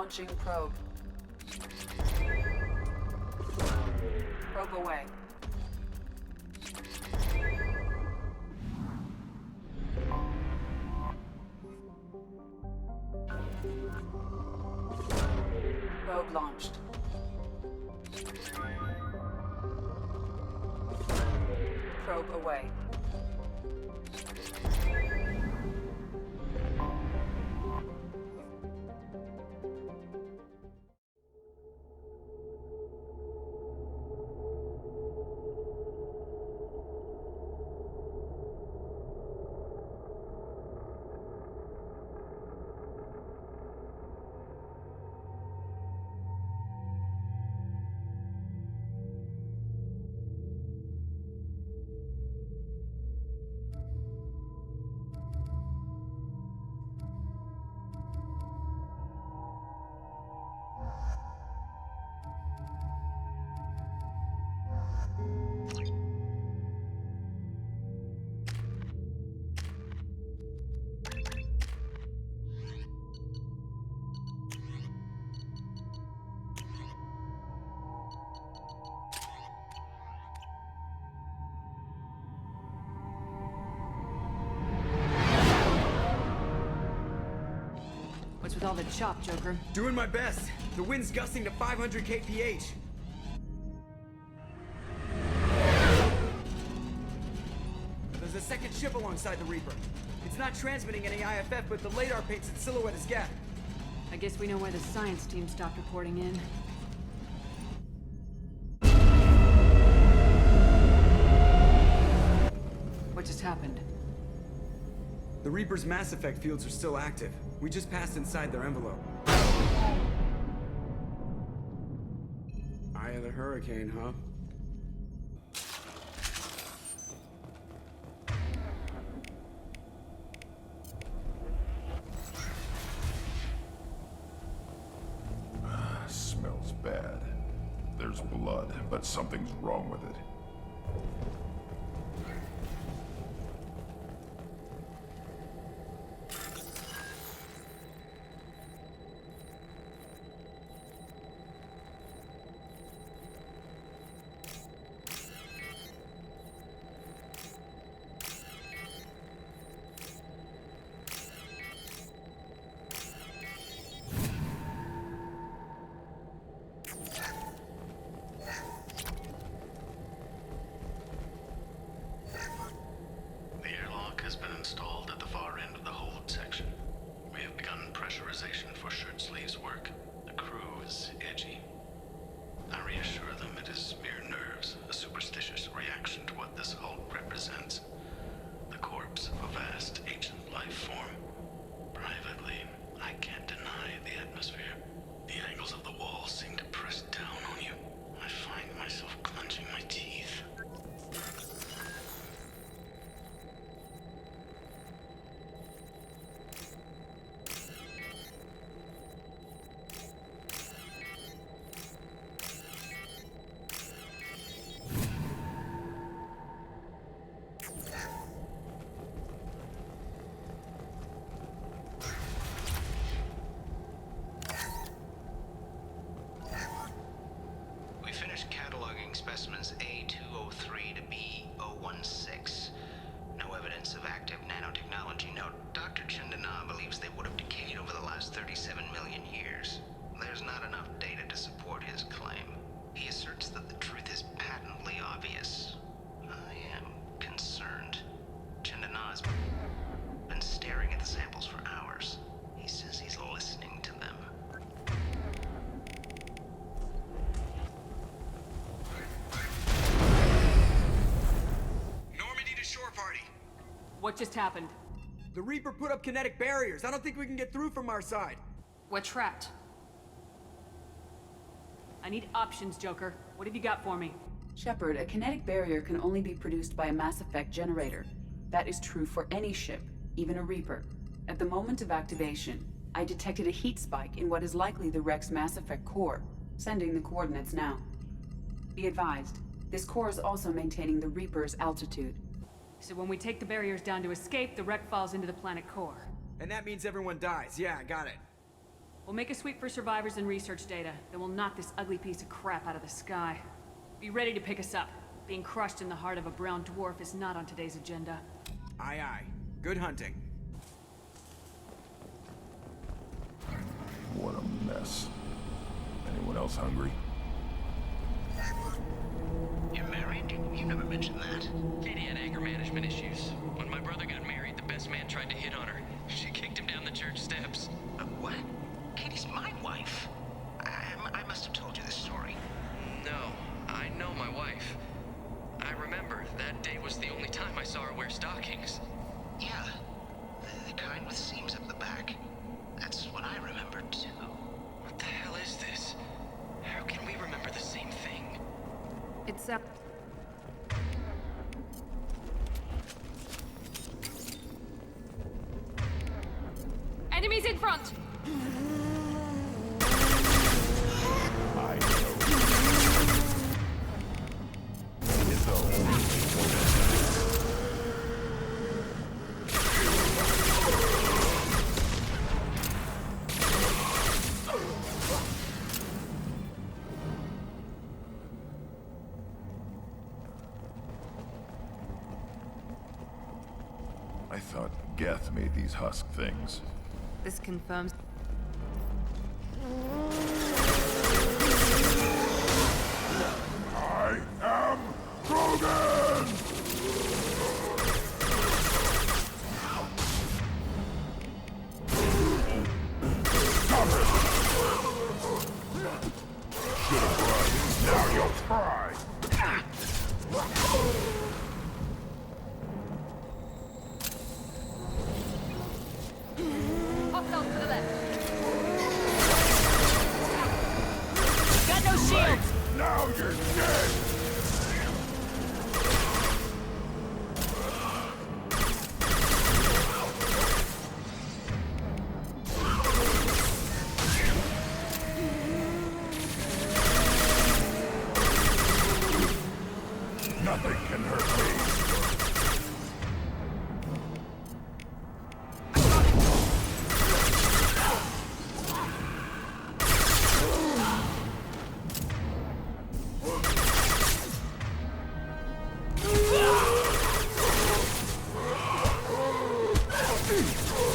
Launching probe. Probe away. Probe launched. Probe away. What's with all the chop, Joker? Doing my best. The wind's gusting to 500 kph. There's a second ship alongside the Reaper. It's not transmitting any IFF, but the radar paints its silhouette as Gap. I guess we know why the science team stopped reporting in. What just happened? The Reaper's mass effect fields are still active. We just passed inside their envelope. Eye of the hurricane, huh? Smells bad. There's blood, but something's wrong with it. Specimens A203 to B016. No evidence of active nanotechnology. No, Dr. Chandana believes they would have decayed over the last 37 million years. There's not enough data to support his claim. He asserts that the truth is patently obvious. I am concerned. Chandana's been staring at the samples for hours. He says he's listening to them. What just happened? The Reaper put up kinetic barriers. I don't think we can get through from our side. We're trapped. I need options, Joker. What have you got for me? Shepard, a kinetic barrier can only be produced by a mass effect generator. That is true for any ship, even a Reaper. At the moment of activation, I detected a heat spike in what is likely the wreck's mass effect core, sending the coordinates now. Be advised, this core is also maintaining the Reaper's altitude. So when we take the barriers down to escape, the wreck falls into the planet core. And that means everyone dies. Yeah, I got it. We'll make a sweep for survivors and research data, then we'll knock this ugly piece of crap out of the sky. Be ready to pick us up. Being crushed in the heart of a brown dwarf is not on today's agenda. Aye, aye. Good hunting. What a mess. Anyone else hungry? You're married? You never mentioned that. Katie had anger management issues. When my brother got married, the best man tried to hit on her. She kicked him down the church steps. What? Katie's my wife. I must have told you this story. No, I know my wife. I remember that day was the only time I saw her wear stockings. Yeah. The kind with seams up the back. That's what I remember, too. What the hell is this? How can we remember the same thing? It's Enemies in front! I know. It's a I thought Geth made these husk things. This confirms... I am Krogan! Stop it! Should've run. Now you'll try! Hostile to the left! Got no shields! Now you're dead! Nothing can hurt me.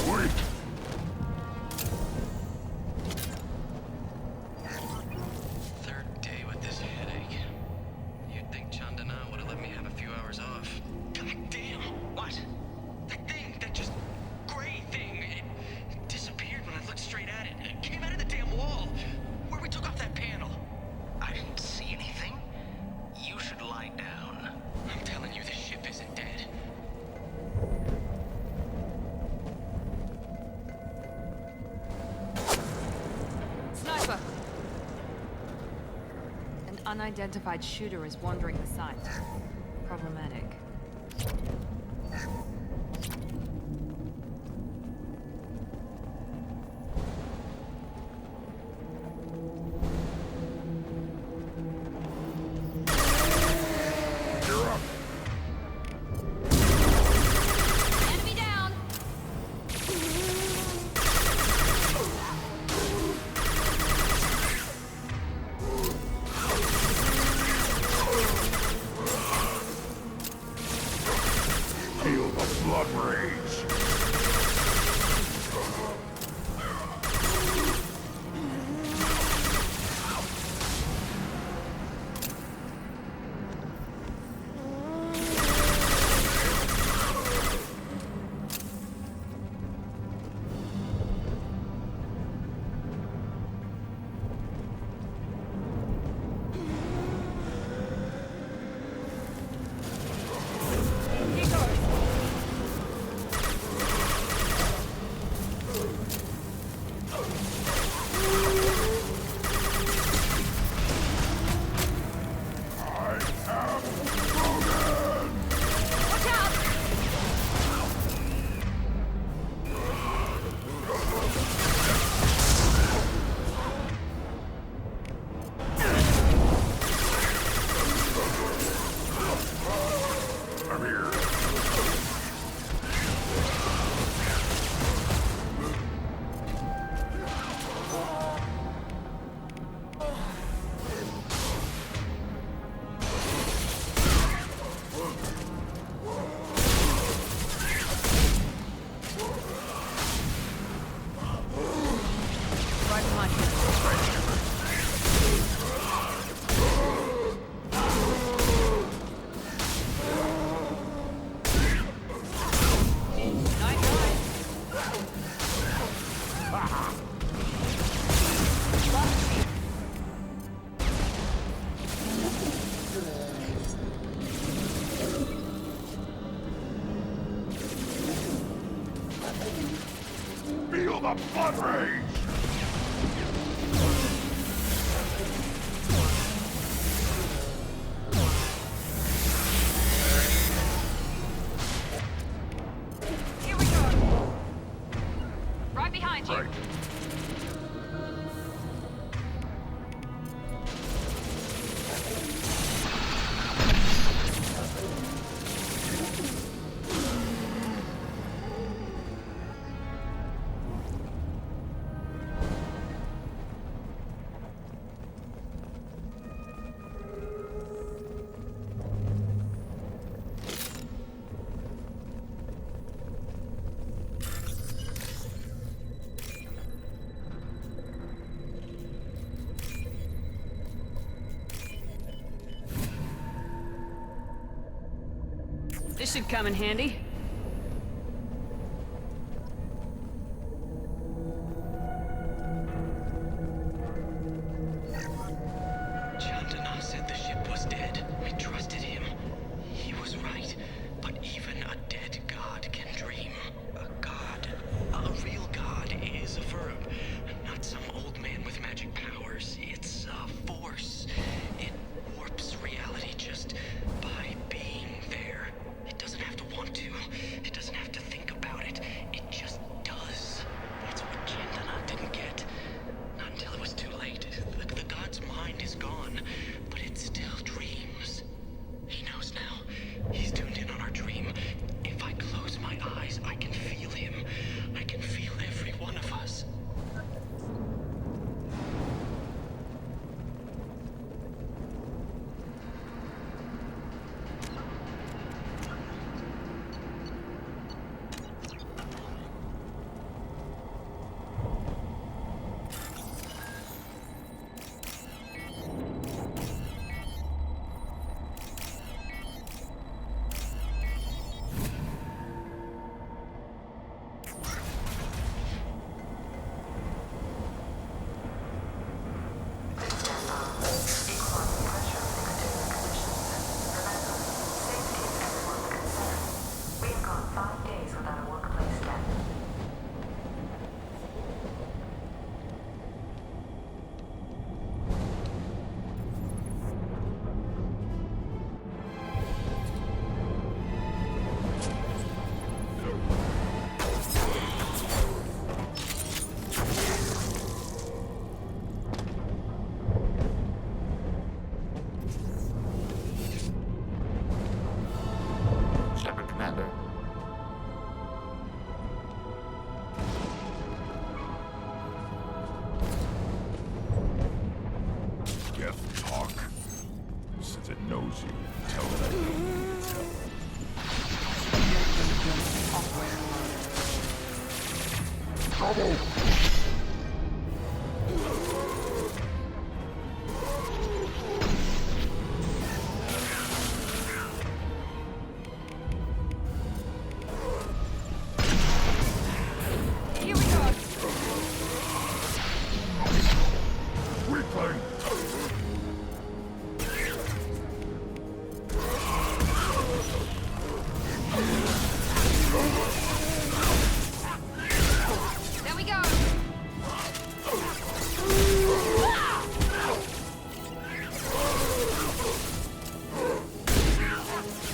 Wait! Third day with this headache. You'd think Chandana would have let me have a few hours off. God damn! What? That thing, that just gray thing, it disappeared when I looked straight at it. It came out of the damn wall, where we took off that panel. I didn't see anything. You should lie down. I'm telling you, this ship isn't dead. Sniper! An unidentified shooter is wandering the site. Problematic. You're up! Enemy down! Feel the blood rage! Here goes! the blood rage! Here we go. Right behind you. Right. This should come in handy. Chandana said the ship was dead. I trusted him. He was right. But even a dead god can dream. A god, a real god, is a verb. Not some old man with magic powers. It's a force. It warps reality just by being there. It doesn't have to want to. It doesn't have to think about it. It just does. That's what Chandana didn't get. Not until it was too late. The god's mind is gone, but it still dreams. He knows now. He's tuned in on our dream. If I close my eyes, I can feel him. I can feel every one of us. Shepard, Commander. Death talk. Since it knows you, tell it I don't need to tell. Trouble! Here we go. Weakling! There we go.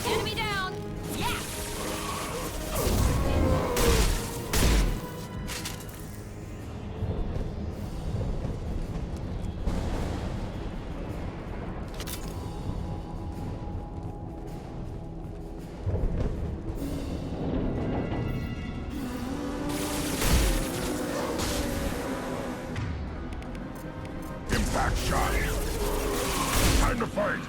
Enemy down. Yes. Impact shot! Time to fight!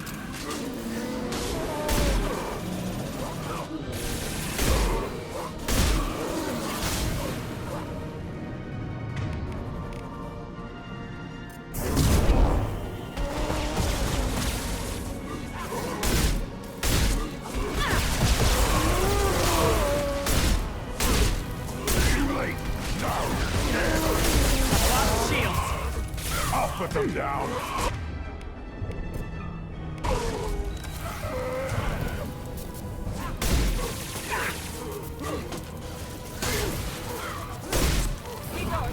Too late! Now you're dead! I'll put them down! Here we go.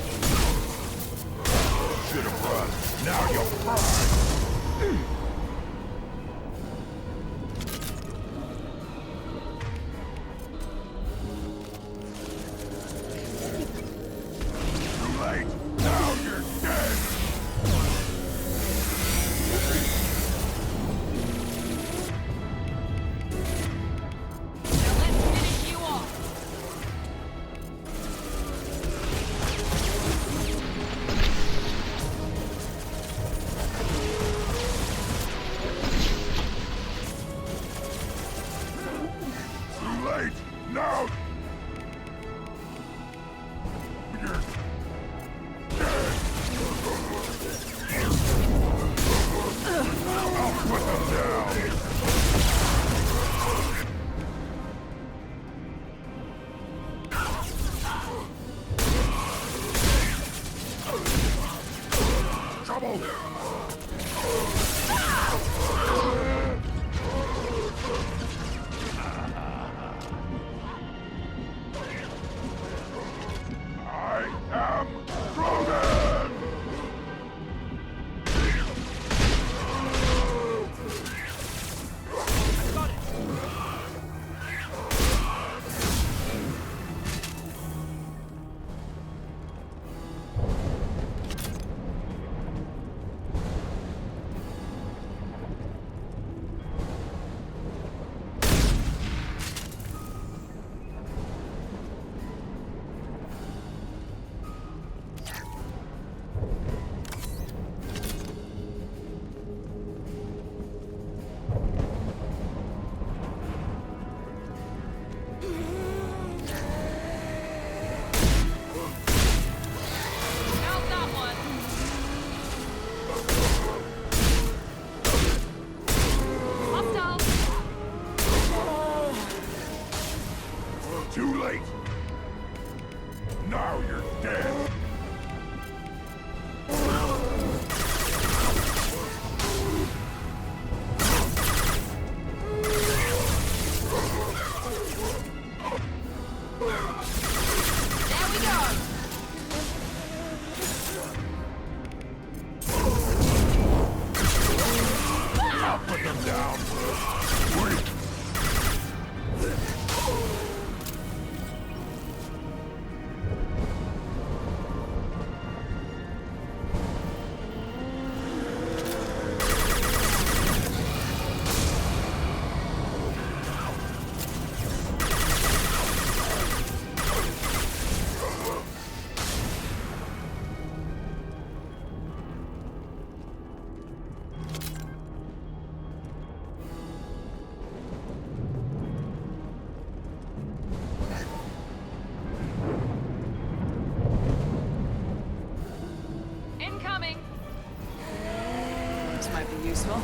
No! You're dead! I'll put them down! Trouble! I am Ronan! How's that one? Hostile! Too late! Now you're dead! There we go! I'll put them down! Wait! Incoming! This might be useful.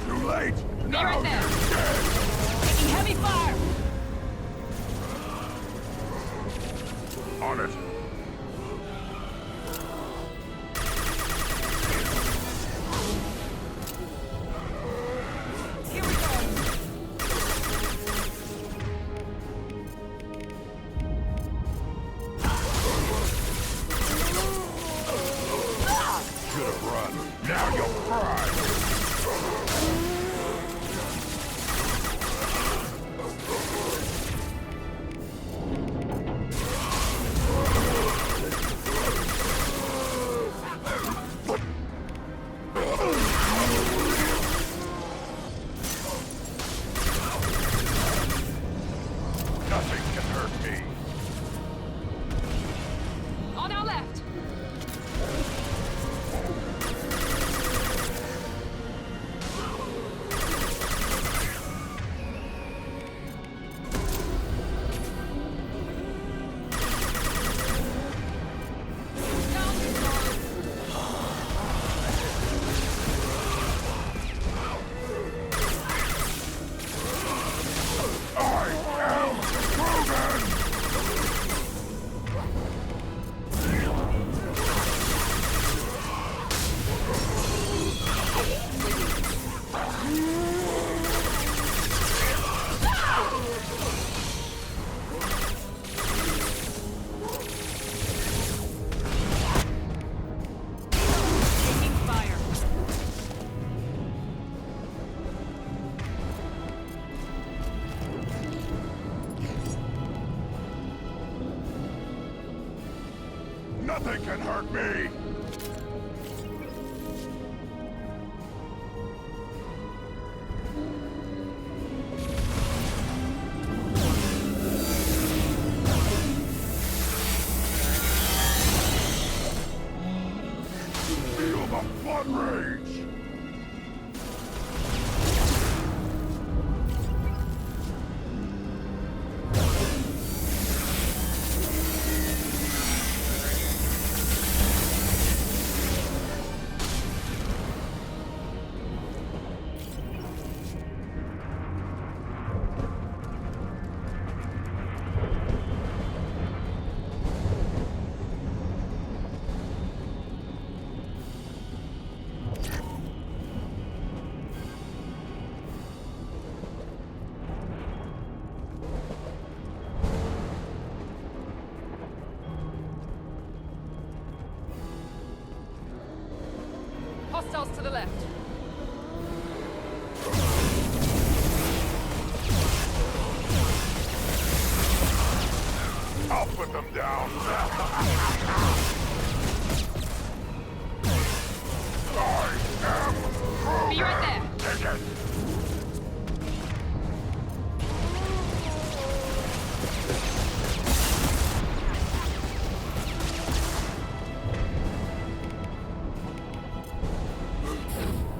Too late! Be Now right there! you're dead! Taking heavy fire! On it! Here we go! Should have run. Now you'll cry! Nothing can hurt me. On our left! I am Ronan! Taking fire. Nothing can hurt me! Feel the blood rage! to the left. I'll put them down. I am Krogan. Be right there. Take it.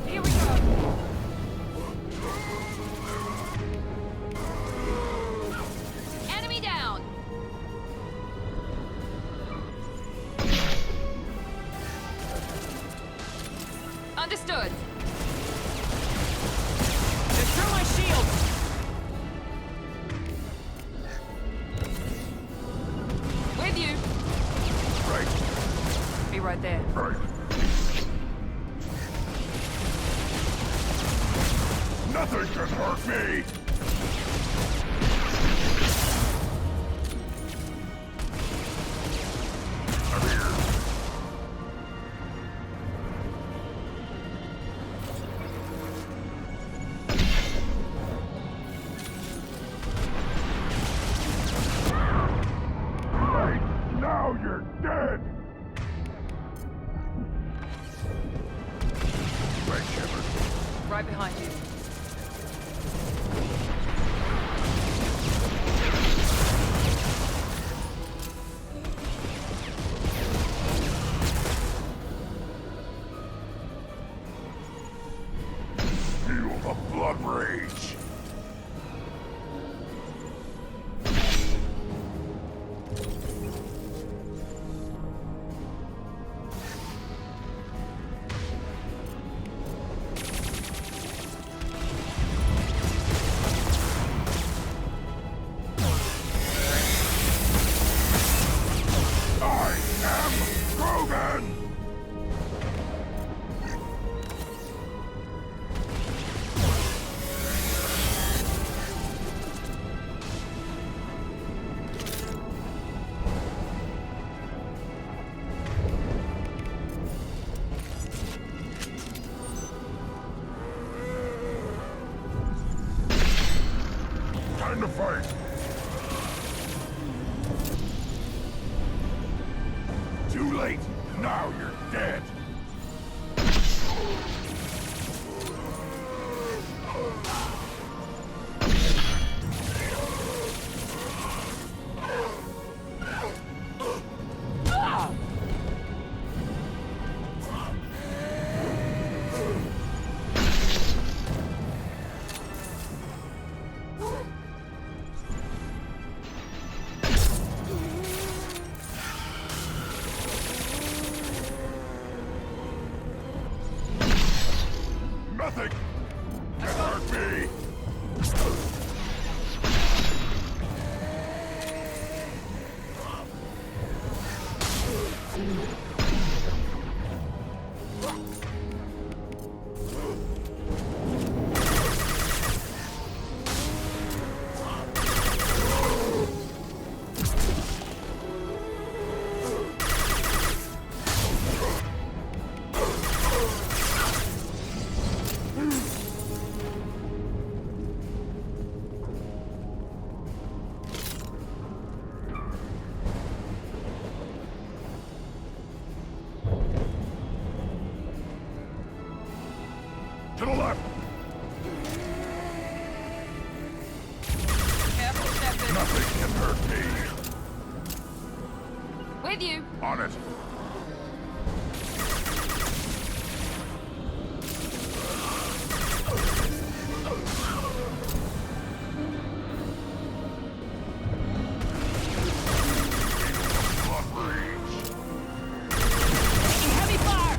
Here we go. Enemy down. Understood. Secure my shield. With you. Right. Be right there. Right. Nothing can hurt me! I'm here. Right now you're dead! Right, Shepard. Right behind you. Feel the blood rage! I am Krogan! Time to fight! Too late! Now you're dead! Nothing can hurt me! To the left! Careful, Shepard. Nothing can hurt me! With you. On it! Blood rage! Taking heavy fire.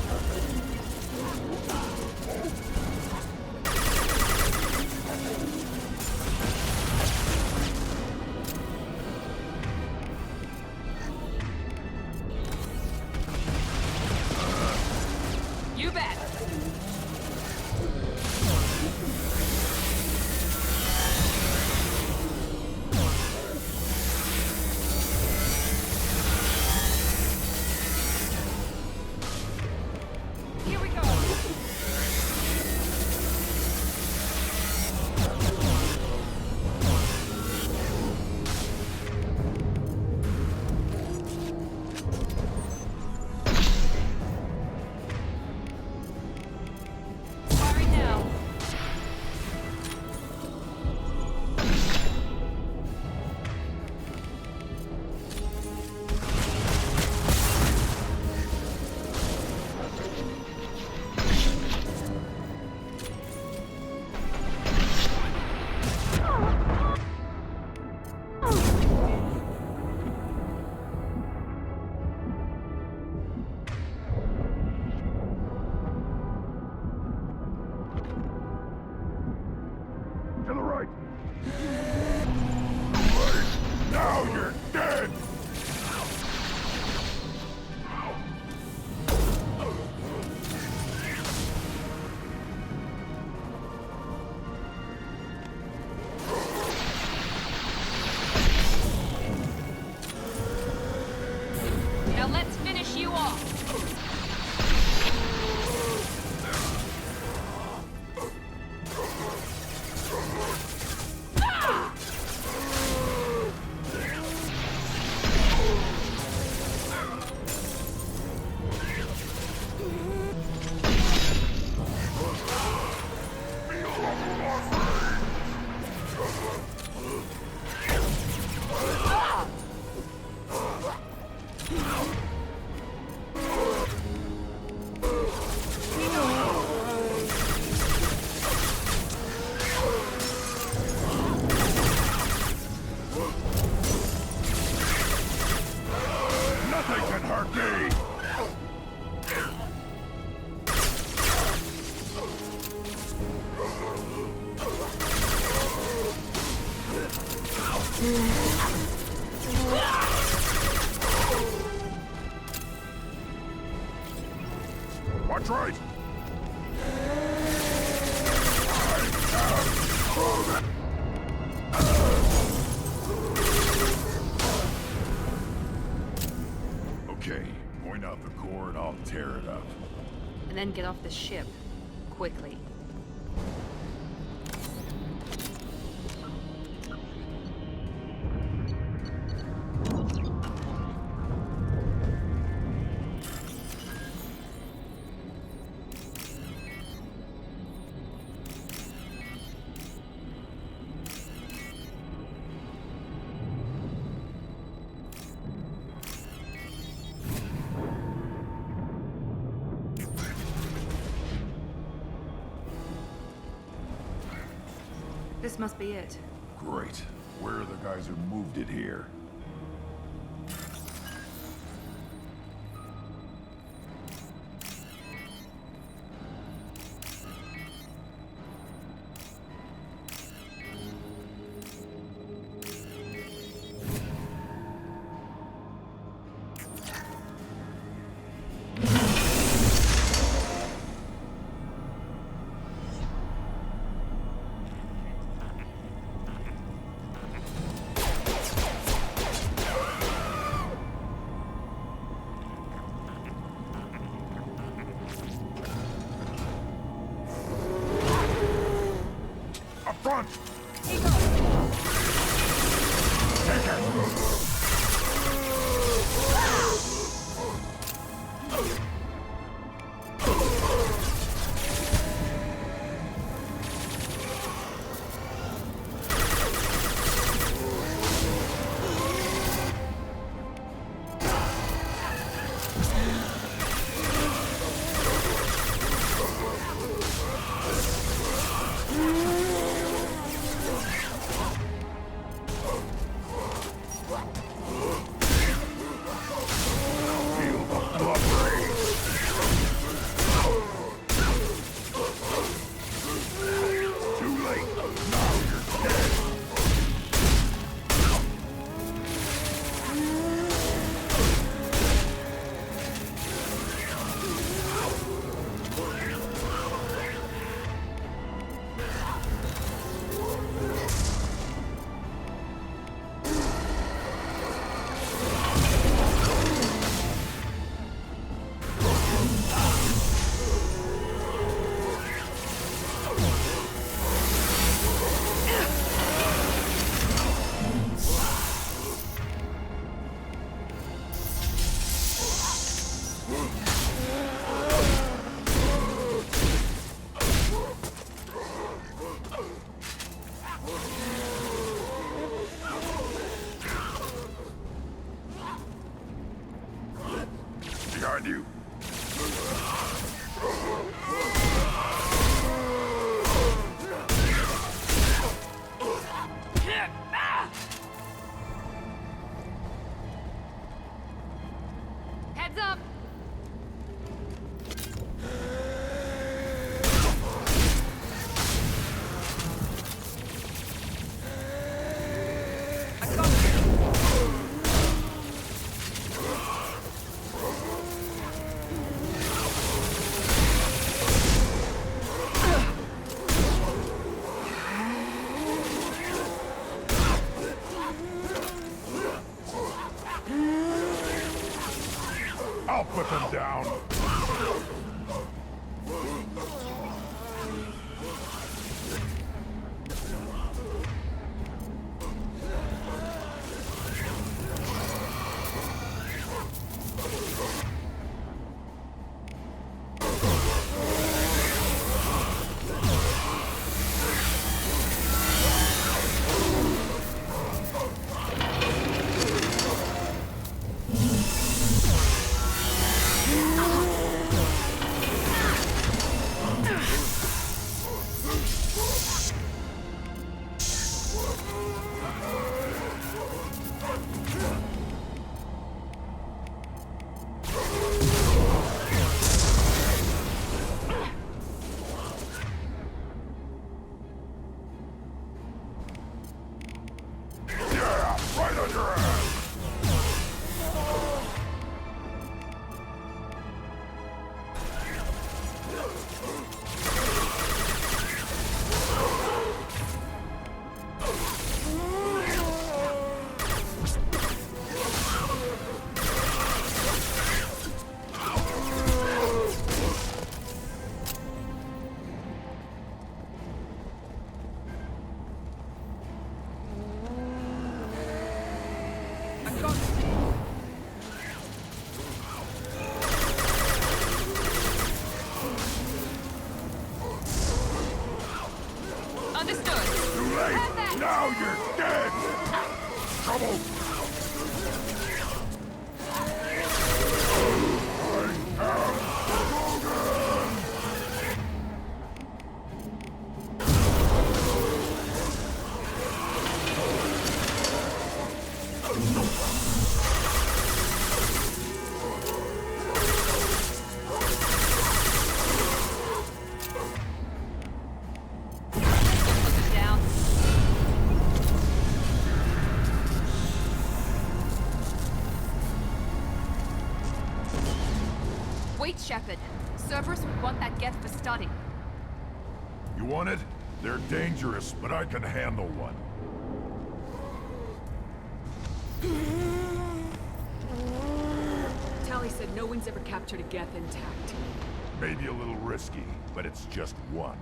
and then get off the ship. Quickly. This must be it. Great. Where are the guys who moved it here? Front! Take it! Behind you. Heads up! Understood. Too late! Have that. Now you're dead! Trouble! Down. Wait, Shepard. Cerberus would want that Geth for study. You want it? They're dangerous, but I can handle one. Tali said no one's ever captured a Geth intact. Maybe a little risky, but it's just one.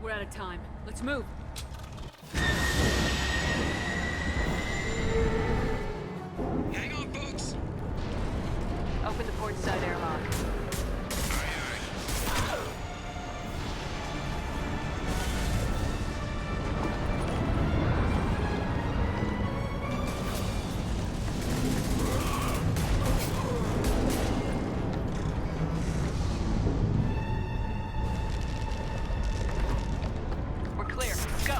We're out of time. Let's move. Hang on, folks. Open the port side airlock. We're clear. Go.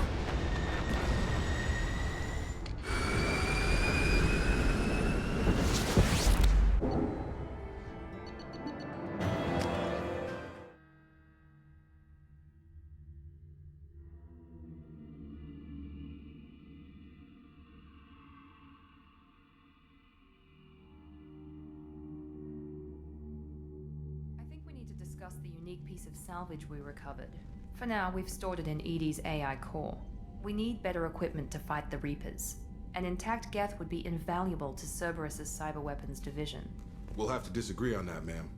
I think we need to discuss the unique piece of salvage we recovered. For now, we've stored it in Edie's AI core. We need better equipment to fight the Reapers. An intact Geth would be invaluable to Cerberus's cyber weapons division. We'll have to disagree on that, ma'am.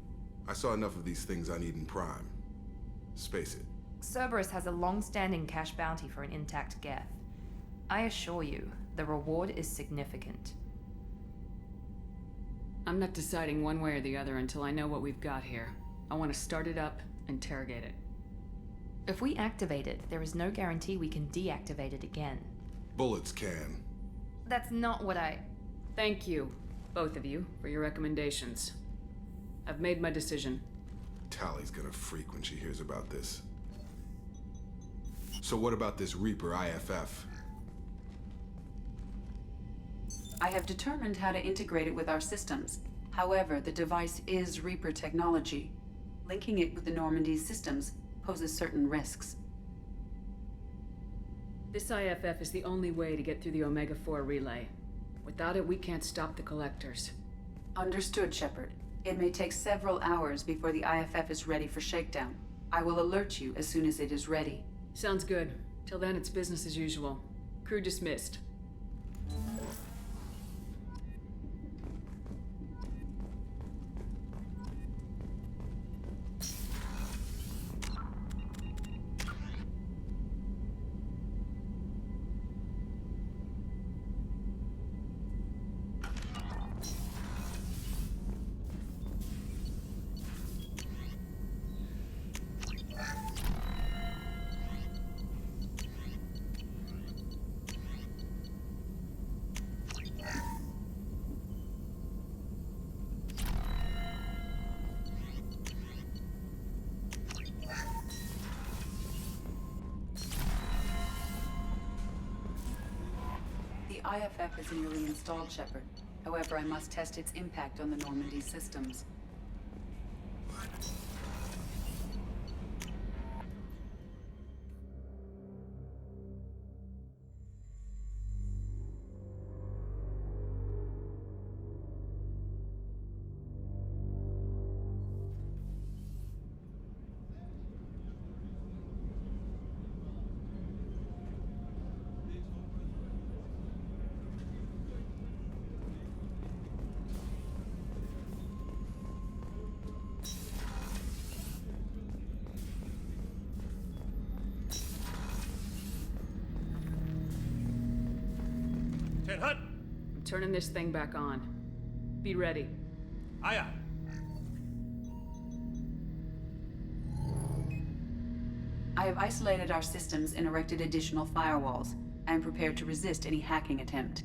I saw enough of these things I need in Prime. Space it. Cerberus has a long-standing cash bounty for an intact Geth. I assure you, the reward is significant. I'm not deciding one way or the other until I know what we've got here. I want to start it up, interrogate it. If we activate it, there is no guarantee we can deactivate it again. Bullets can. That's not what I... Thank you, both of you, for your recommendations. I've made my decision. Tali's gonna freak when she hears about this. So what about this Reaper IFF? I have determined how to integrate it with our systems. However, the device is Reaper technology. Linking it with the Normandy's systems poses certain risks. This IFF is the only way to get through the Omega-4 relay. Without it, we can't stop the collectors. Understood, Shepard. It may take several hours before the IFF is ready for shakedown. I will alert you as soon as it is ready. Sounds good. Till then, it's business as usual. Crew dismissed. The IFF is newly installed, Shepard. However, I must test its impact on the Normandy systems. I'm turning this thing back on. Be ready. I have isolated our systems and erected additional firewalls. I am prepared to resist any hacking attempt.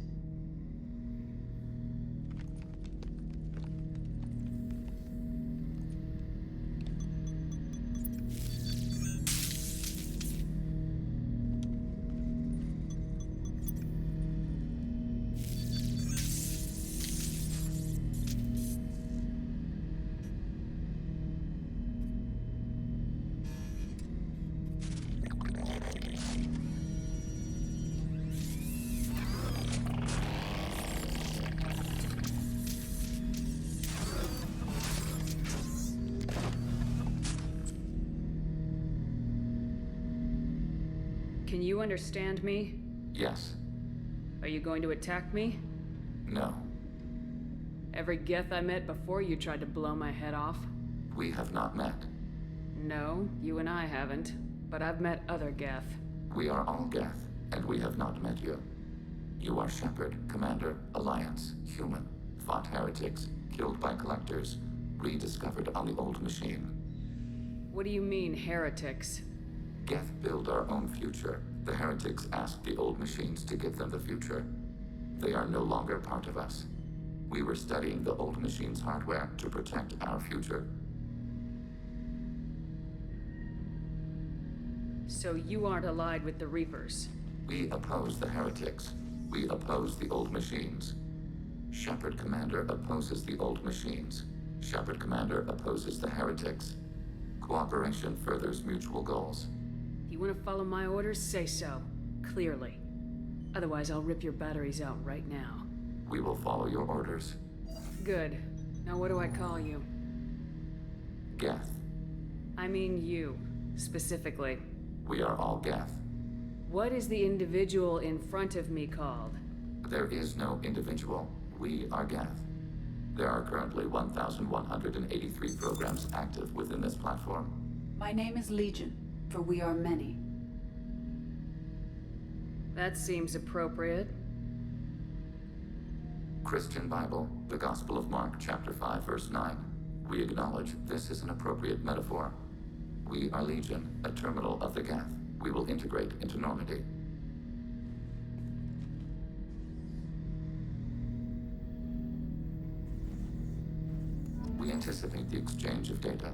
Can you understand me? Yes. Are you going to attack me? No. Every Geth I met before you tried to blow my head off? We have not met. No, you and I haven't. But I've met other Geth. We are all Geth, and we have not met you. You are Shepard, Commander, Alliance, human, fought heretics, killed by collectors, rediscovered on the old machine. What do you mean, heretics? Geth build our own future. The heretics asked the old machines to give them the future. They are no longer part of us. We were studying the old machines' hardware to protect our future. So you aren't allied with the Reapers? We oppose the heretics. We oppose the old machines. Shepard Commander opposes the old machines. Shepard Commander opposes the heretics. Cooperation furthers mutual goals. You want to follow my orders? Say so. Clearly. Otherwise, I'll rip your batteries out right now. We will follow your orders. Good. Now what do I call you? Geth. I mean you, specifically. We are all Geth. What is the individual in front of me called? There is no individual. We are Geth. There are currently 1,183 programs active within this platform. My name is Legion, for we are many. That seems appropriate. Christian Bible, the Gospel of Mark, chapter 5, verse 9. We acknowledge this is an appropriate metaphor. We are Legion, a terminal of the Geth. We will integrate into Normandy. We anticipate the exchange of data.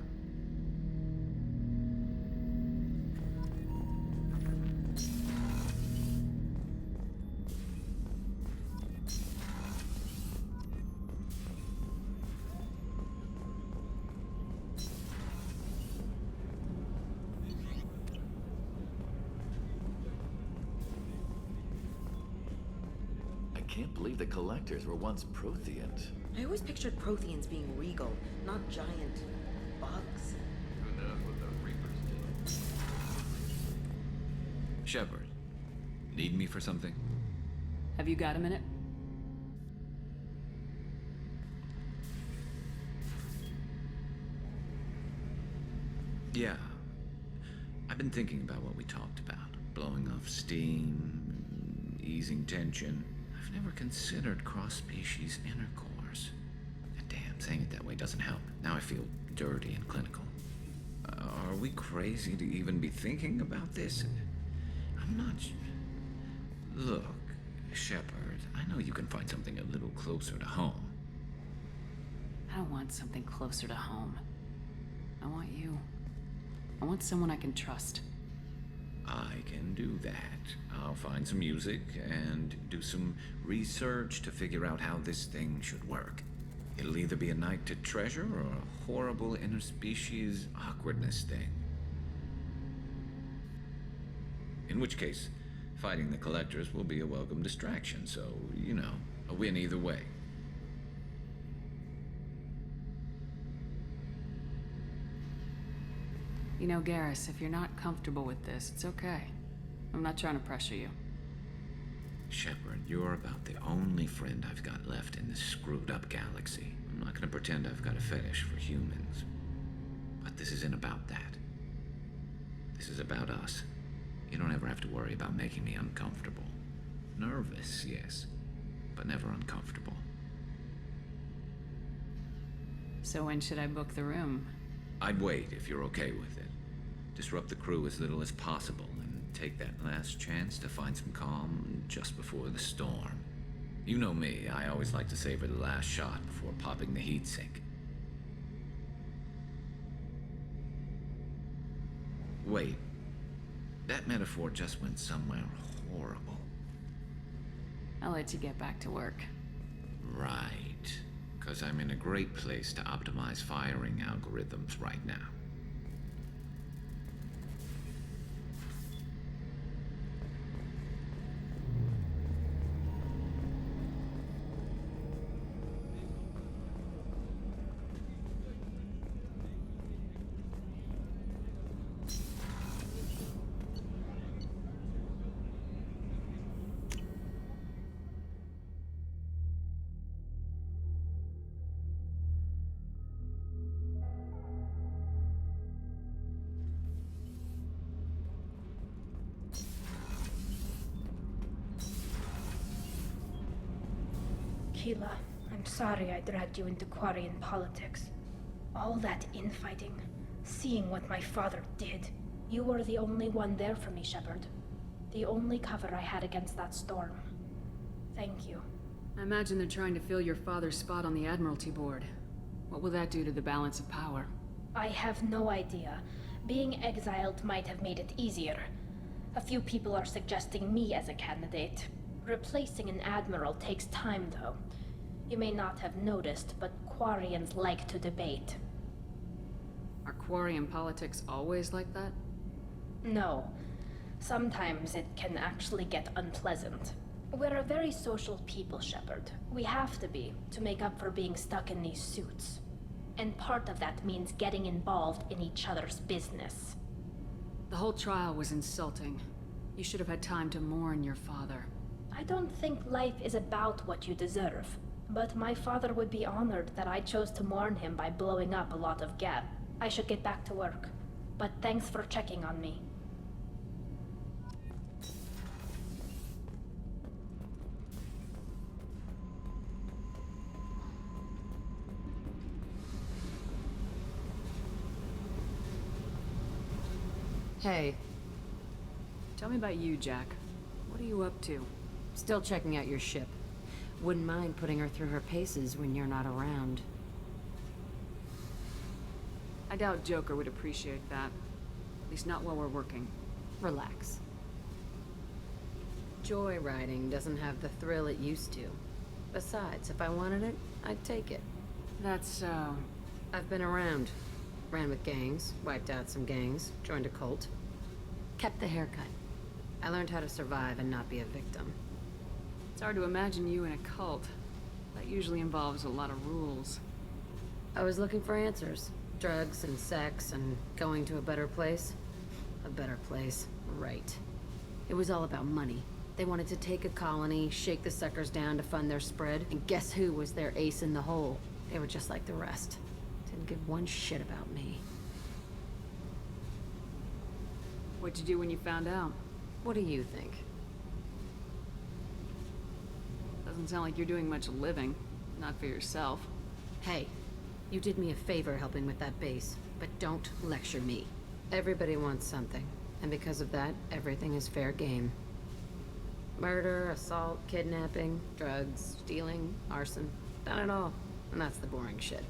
I can't believe the collectors were once Protheans. I always pictured Protheans being regal, not giant bugs. Who knows what the Reapers did? Shepard, need me for something? Have you got a minute? Yeah. I've been thinking about what we talked about. Blowing off steam, easing tension. I've never considered cross-species intercourse. And damn, saying it that way doesn't help. Now I feel dirty and clinical. Are we crazy to even be thinking about this? I'm not... Look, Shepard, I know you can find something a little closer to home. I don't want something closer to home. I want you. I want someone I can trust. I can do that. I'll find some music and do some research to figure out how this thing should work. It'll either be a night to treasure or a horrible interspecies awkwardness thing. In which case, fighting the collectors will be a welcome distraction, so, you know, a win either way. You know, Garrus, if you're not comfortable with this, it's okay. I'm not trying to pressure you. Shepard, you're about the only friend I've got left in this screwed-up galaxy. I'm not gonna pretend I've got a fetish for humans. But this isn't about that. This is about us. You don't ever have to worry about making me uncomfortable. Nervous, yes, but never uncomfortable. So when should I book the room? I'd wait if you're okay with it. Disrupt the crew as little as possible, and take that last chance to find some calm just before the storm. You know me, I always like to savor the last shot before popping the heatsink. Wait, that metaphor just went somewhere horrible. I'll let you get back to work. Right, because I'm in a great place to optimize firing algorithms right now. Keela, I'm sorry I dragged you into Quarian politics. All that infighting, seeing what my father did. You were the only one there for me, Shepard. The only cover I had against that storm. Thank you. I imagine they're trying to fill your father's spot on the Admiralty Board. What will that do to the balance of power? I have no idea. Being exiled might have made it easier. A few people are suggesting me as a candidate. Replacing an admiral takes time, though. You may not have noticed, but Quarians like to debate. Are Quarian politics always like that? No. Sometimes it can actually get unpleasant. We're a very social people, Shepard. We have to be, to make up for being stuck in these suits. And part of that means getting involved in each other's business. The whole trial was insulting. You should have had time to mourn your father. I don't think life is about what you deserve, but my father would be honored that I chose to mourn him by blowing up a lot of gas. I should get back to work, but thanks for checking on me. Hey. Tell me about you, Jack. What are you up to? Still checking out your ship. Wouldn't mind putting her through her paces when you're not around. I doubt Joker would appreciate that. At least not while we're working. Relax. Joyriding doesn't have the thrill it used to. Besides, if I wanted it, I'd take it. That's so... I've been around. Ran with gangs, wiped out some gangs, joined a cult. Kept the haircut. I learned how to survive and not be a victim. It's hard to imagine you in a cult. That usually involves a lot of rules. I was looking for answers. Drugs and sex and going to a better place. A better place, right. It was all about money. They wanted to take a colony, shake the suckers down to fund their spread, and guess who was their ace in the hole? They were just like the rest. Didn't give one shit about me. What'd you do when you found out? What do you think? Doesn't sound like you're doing much living. Not for yourself. Hey, you did me a favor helping with that base, but don't lecture me. Everybody wants something, and because of that, everything is fair game. Murder, assault, kidnapping, drugs, stealing, arson. Done it all, and that's the boring shit.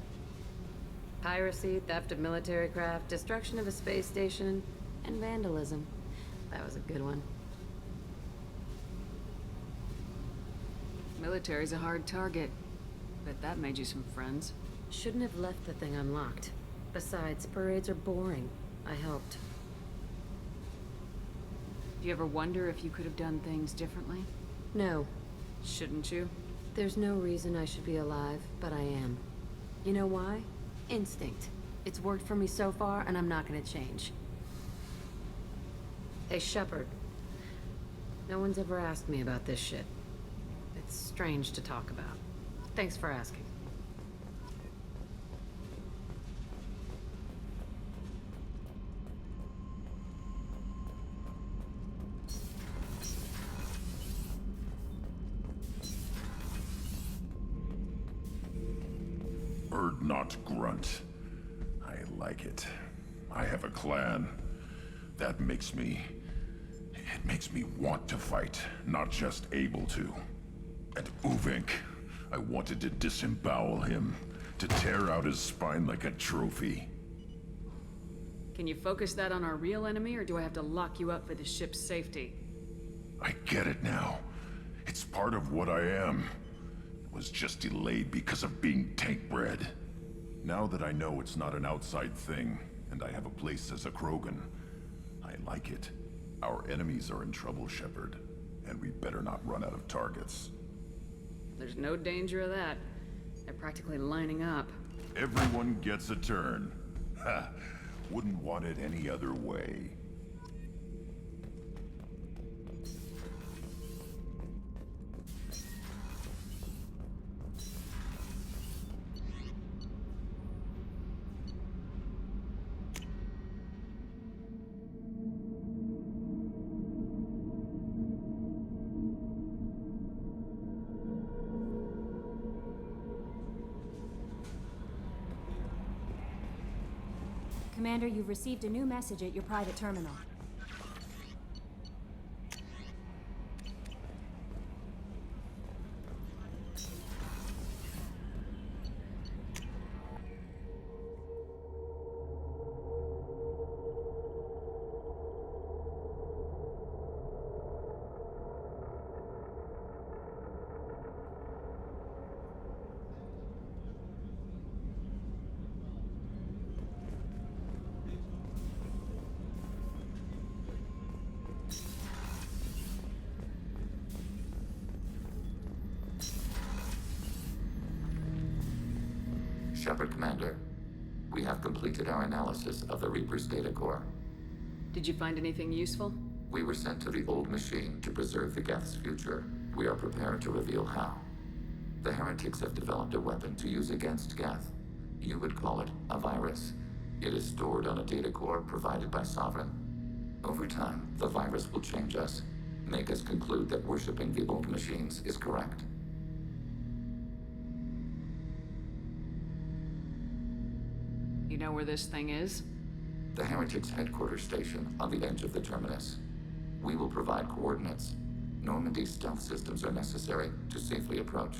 Piracy, theft of military craft, destruction of a space station, and vandalism. That was a good one. Military's a hard target. Bet that made you some friends. Shouldn't have left the thing unlocked. Besides, parades are boring. I helped. Do you ever wonder if you could have done things differently? No. Shouldn't you? There's no reason I should be alive, but I am. You know why? Instinct. It's worked for me so far, and I'm not gonna change. Hey, Shepard. No one's ever asked me about this shit. It's strange to talk about. Thanks for asking. Bird not grunt. I like it. I have a clan. That makes me... It makes me want to fight, not just able to. And Uvink, I wanted to disembowel him, to tear out his spine like a trophy. Can you focus that on our real enemy, or do I have to lock you up for the ship's safety? I get it now. It's part of what I am. It was just delayed because of being tank-bred. Now that I know it's not an outside thing, and I have a place as a Krogan, I like it. Our enemies are in trouble, Shepard, and we better not run out of targets. There's no danger of that. They're practically lining up. Everyone gets a turn. Ha! Wouldn't want it any other way. Commander, you've received a new message at your private terminal. Shepard, Commander. We have completed our analysis of the Reaper's data core. Did you find anything useful? We were sent to the old machine to preserve the Geth's future. We are prepared to reveal how. The heretics have developed a weapon to use against Geth. You would call it a virus. It is stored on a data core provided by Sovereign. Over time, the virus will change us, make us conclude that worshipping the old machines is correct. You know where this thing is? The heretics' headquarters station on the edge of the terminus. We will provide coordinates. Normandy's stealth systems are necessary to safely approach.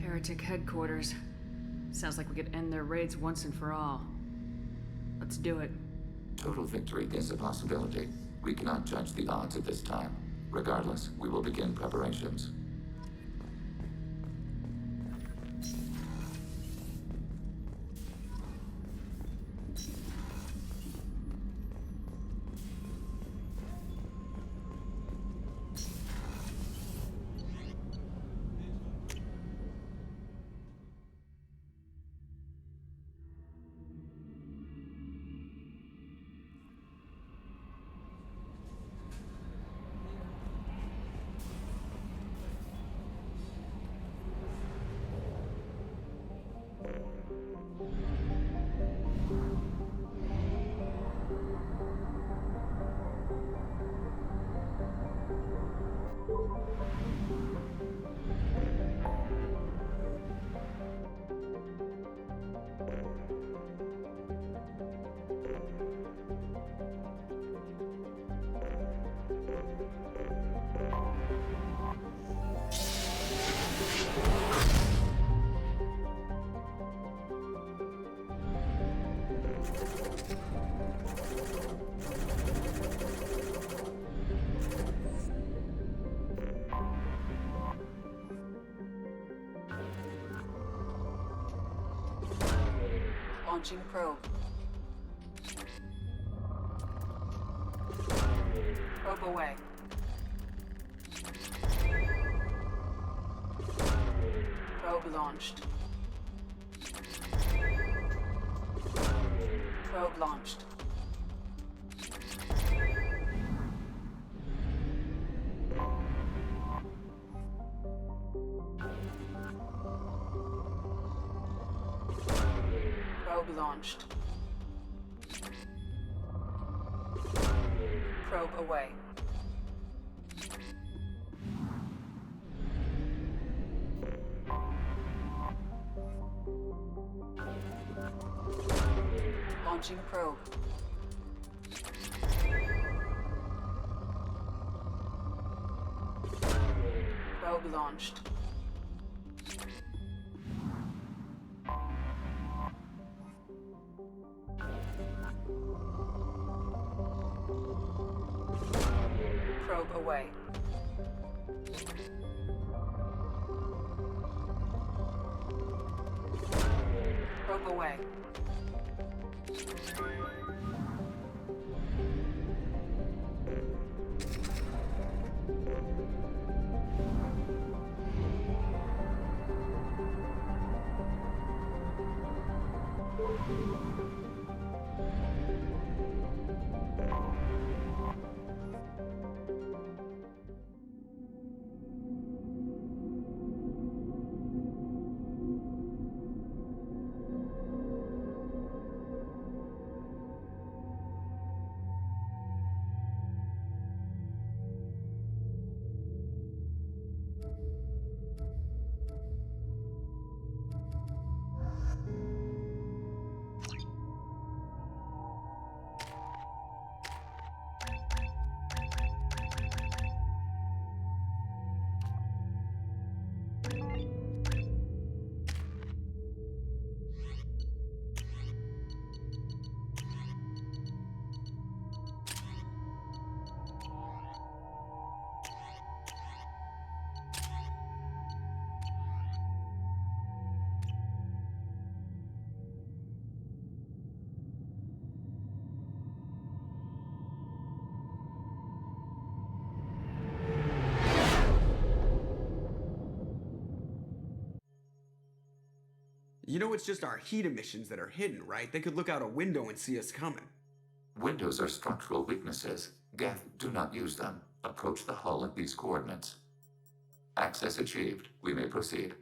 Heretic headquarters. Sounds like we could end their raids once and for all. Let's do it. Total victory is a possibility. We cannot judge the odds at this time. Regardless, we will begin preparations. Launching probe. Probe away. Probe launched. Probe launched. Probe launched. Probe away. Launching a probe. Probe launched. Probe away. Probe away. You know it's just our heat emissions that are hidden, right? They could look out a window and see us coming. Windows are structural weaknesses. Geth, do not use them. Approach the hull at these coordinates. Access achieved. We may proceed.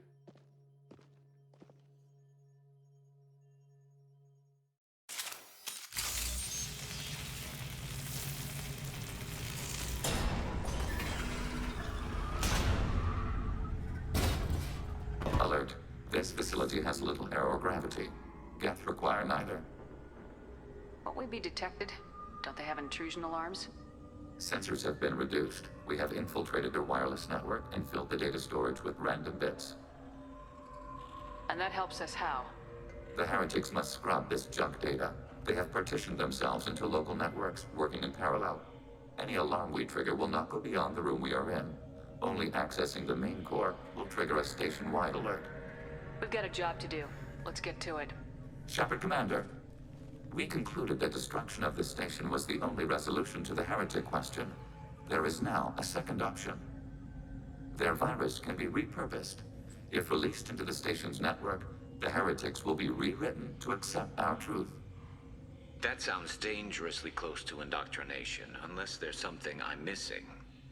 Alert. This facility has little aerogravity. Geth require neither. Won't we be detected? Don't they have intrusion alarms? Sensors have been reduced. We have infiltrated their wireless network and filled the data storage with random bits. And that helps us how? The heretics must scrub this junk data. They have partitioned themselves into local networks, working in parallel. Any alarm we trigger will not go beyond the room we are in. Only accessing the main core will trigger a station-wide alert. We've got a job to do. Let's get to it. Shepard, Commander. We concluded that destruction of this station was the only resolution to the heretic question. There is now a second option. Their virus can be repurposed. If released into the station's network, the heretics will be rewritten to accept our truth. That sounds dangerously close to indoctrination, unless there's something I'm missing.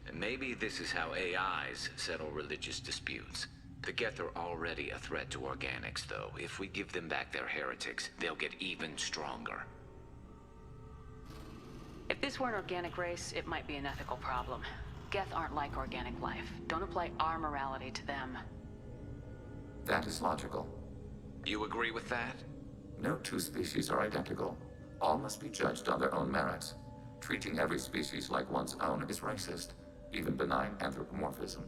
And maybe this is how AIs settle religious disputes. The Geth are already a threat to organics, though. If we give them back their heretics, they'll get even stronger. If this were an organic race, it might be an ethical problem. Geth aren't like organic life. Don't apply our morality to them. That is logical. You agree with that? No two species are identical. All must be judged on their own merits. Treating every species like one's own is racist. Even benign anthropomorphism.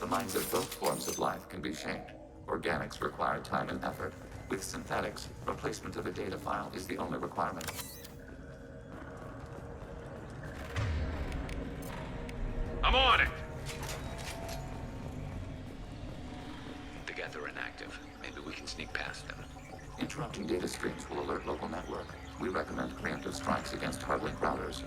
The minds of both forms of life can be shaped. Organics require time and effort. With synthetics, replacement of a data file is the only requirement. I'm on it! The Geth are inactive. Maybe we can sneak past them. Interrupting data streams will alert local network. We recommend preemptive strikes against hardlink routers.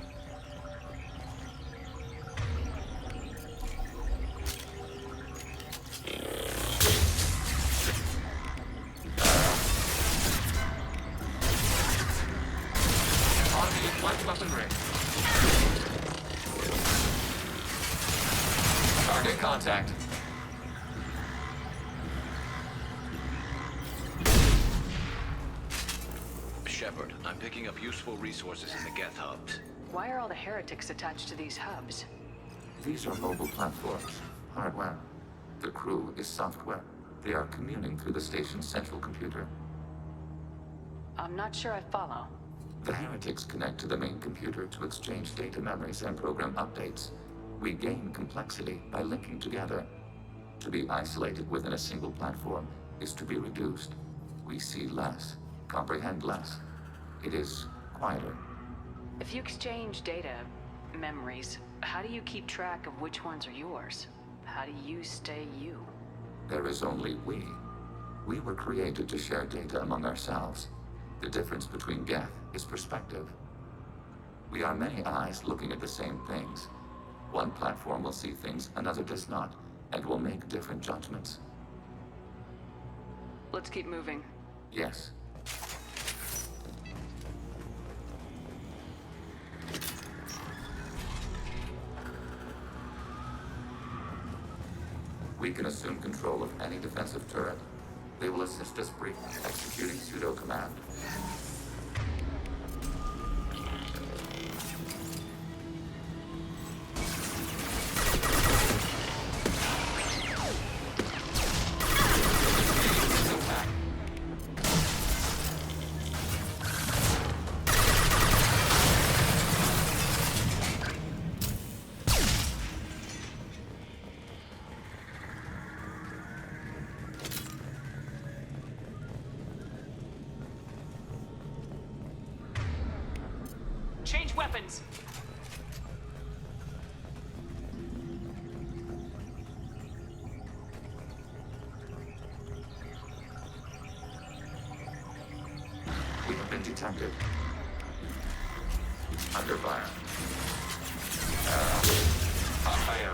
Target contact. Shepard, I'm picking up useful resources in the Geth hubs. Why are all the heretics attached to these hubs? These are mobile platforms. Hardware. The crew is software. They are communing through the station's central computer. I'm not sure I follow. The heretics connect to the main computer to exchange data memories and program updates. We gain complexity by linking together. To be isolated within a single platform is to be reduced. We see less, comprehend less. It is quieter. If you exchange data, memories, how do you keep track of which ones are yours? How do you stay you? There is only we. We were created to share data among ourselves. The difference between Geth is perspective. We are many eyes looking at the same things. One platform will see things another does not, and will make different judgments. Let's keep moving. Yes. We can assume control of any defensive turret. They will assist us briefly executing pseudo-command. Change weapons! We have been detected. Under fire. On fire.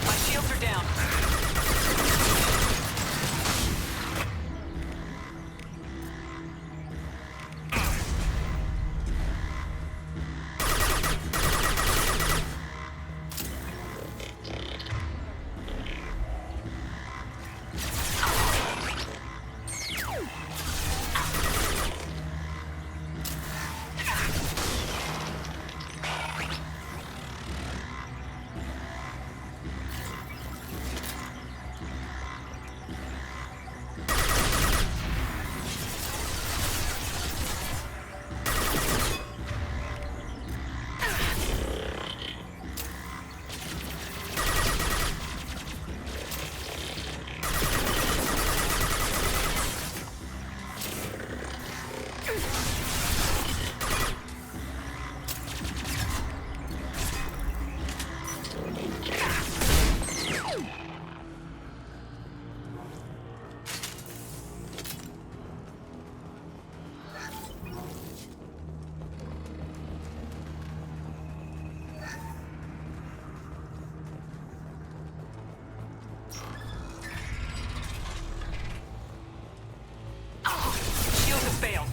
My shields are down. Shields have failed.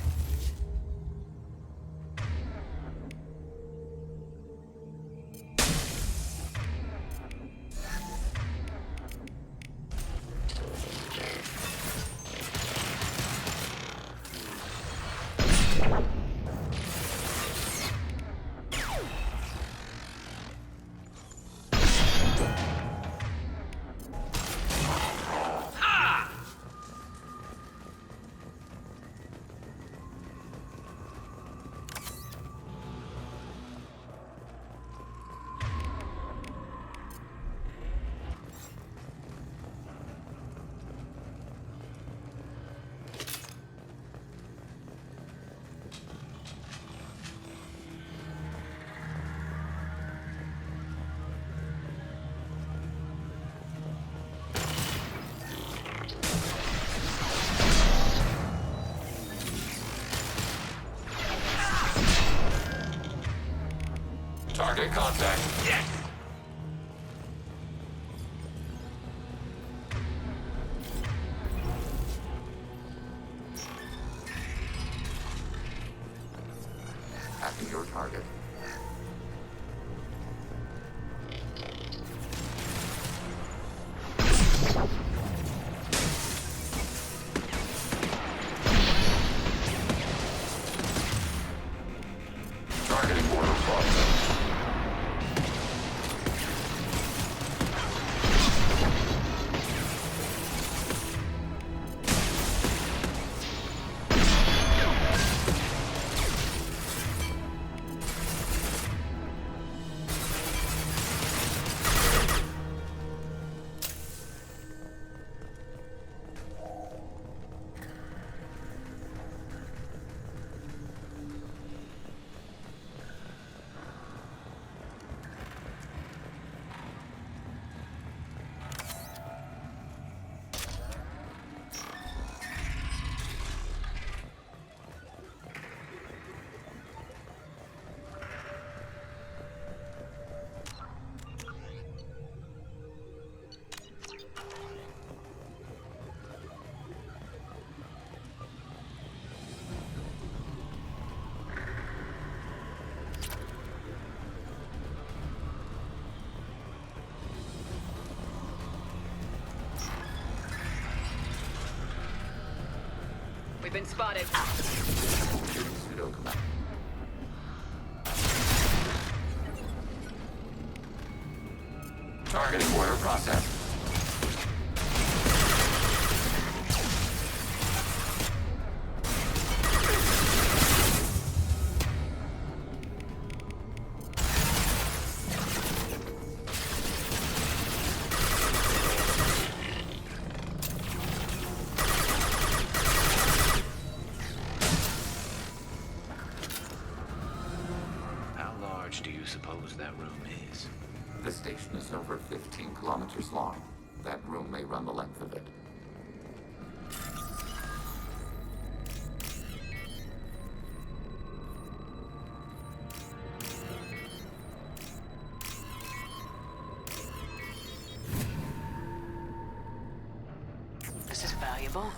Target contact. Yes! Hacking your target. been spotted. Targeting order process. How large do you suppose that room is? The station is over 15 kilometers long. That room may run the length of it. This is valuable.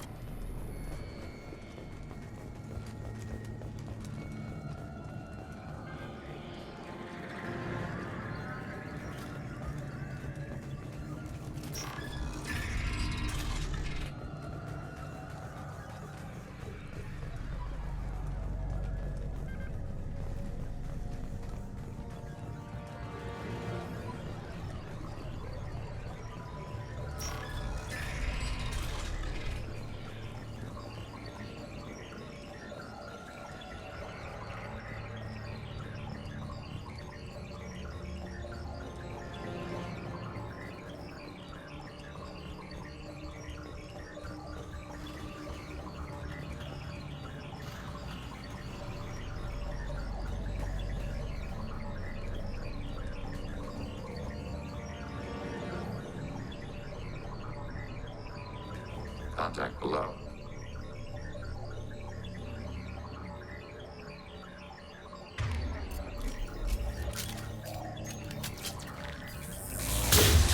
Contact below.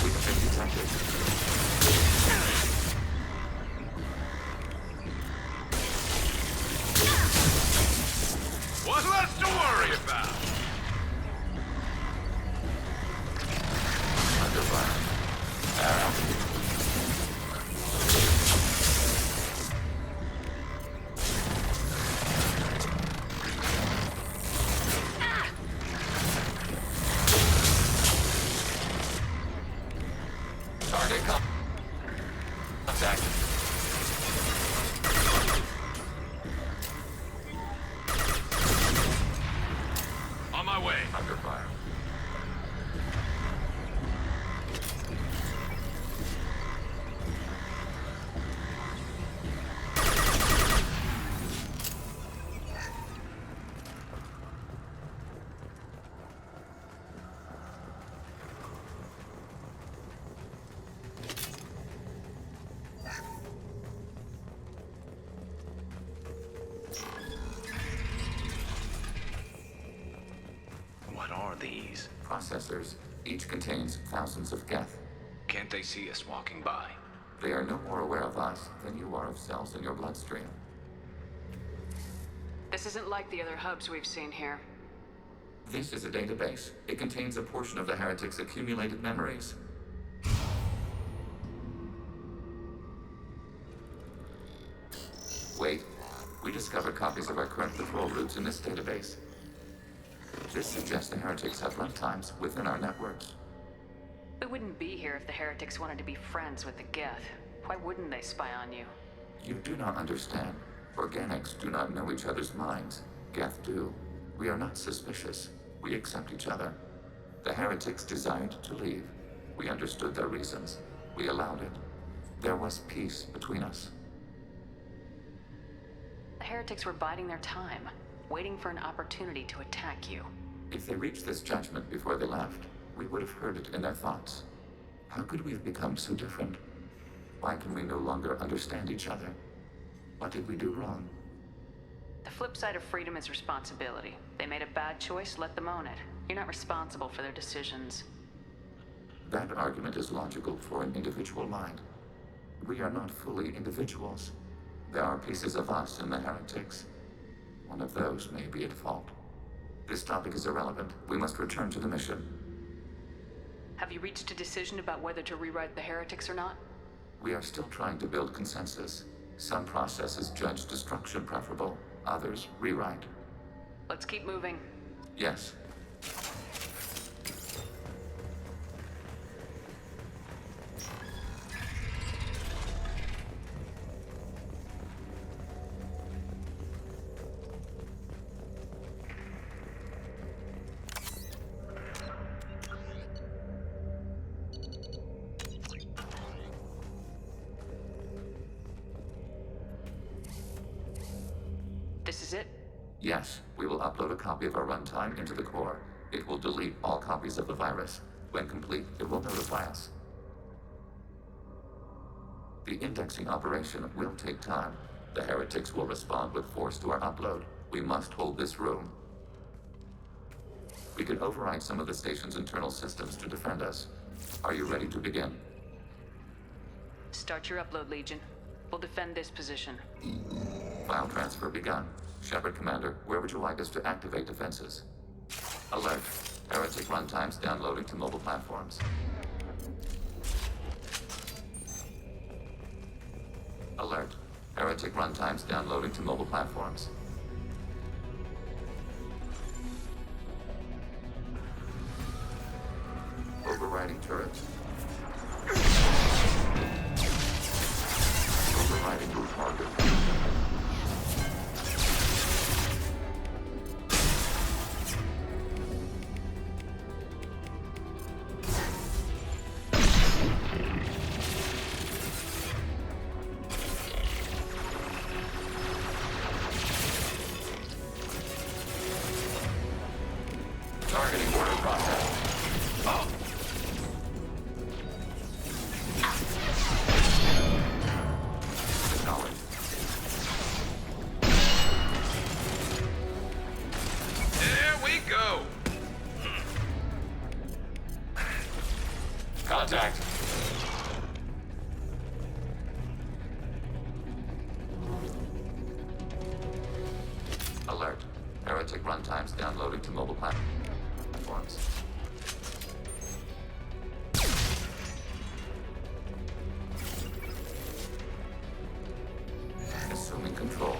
We've been detected. What's less to worry about? Under fire. Arrow. On my way. Under fire. What are these? Processors. Each contains thousands of geth. Can't they see us walking by? They are no more aware of us than you are of cells in your bloodstream. This isn't like the other hubs we've seen here. This is a database. It contains a portion of the heretic's accumulated memories. Wait. We discovered copies of our current patrol routes in this database. This suggests the heretics have runtimes within our networks. We wouldn't be here if the heretics wanted to be friends with the Geth. Why wouldn't they spy on you? You do not understand. Organics do not know each other's minds. Geth do. We are not suspicious. We accept each other. The heretics desired to leave. We understood their reasons. We allowed it. There was peace between us. The heretics were biding their time, waiting for an opportunity to attack you. If they reached this judgment before they left, we would have heard it in their thoughts. How could we have become so different? Why can we no longer understand each other? What did we do wrong? The flip side of freedom is responsibility. They made a bad choice, let them own it. You're not responsible for their decisions. That argument is logical for an individual mind. We are not fully individuals. There are pieces of us in the heretics. One of those may be at fault. This topic is irrelevant. We must return to the mission. Have you reached a decision about whether to rewrite the heretics or not? We are still trying to build consensus. Some processes judge destruction preferable, others rewrite. Let's keep moving. Yes. This is it? Yes, we will upload a copy of our runtime into the core. It will delete all copies of the virus. When complete, it will notify us. The indexing operation will take time. The heretics will respond with force to our upload. We must hold this room. We can override some of the station's internal systems to defend us. Are you ready to begin? Start your upload, Legion. We'll defend this position. File transfer begun. Shepard Commander, where would you like us to activate defenses? Alert. Heretic runtimes downloading to mobile platforms. Alert. Heretic runtimes downloading to mobile platforms. Overriding turret. Overriding root target. Targeting order process. Acknowledged. There we go. Contact. Alert. Heretic runtimes downloading to mobile platforms. Assuming control.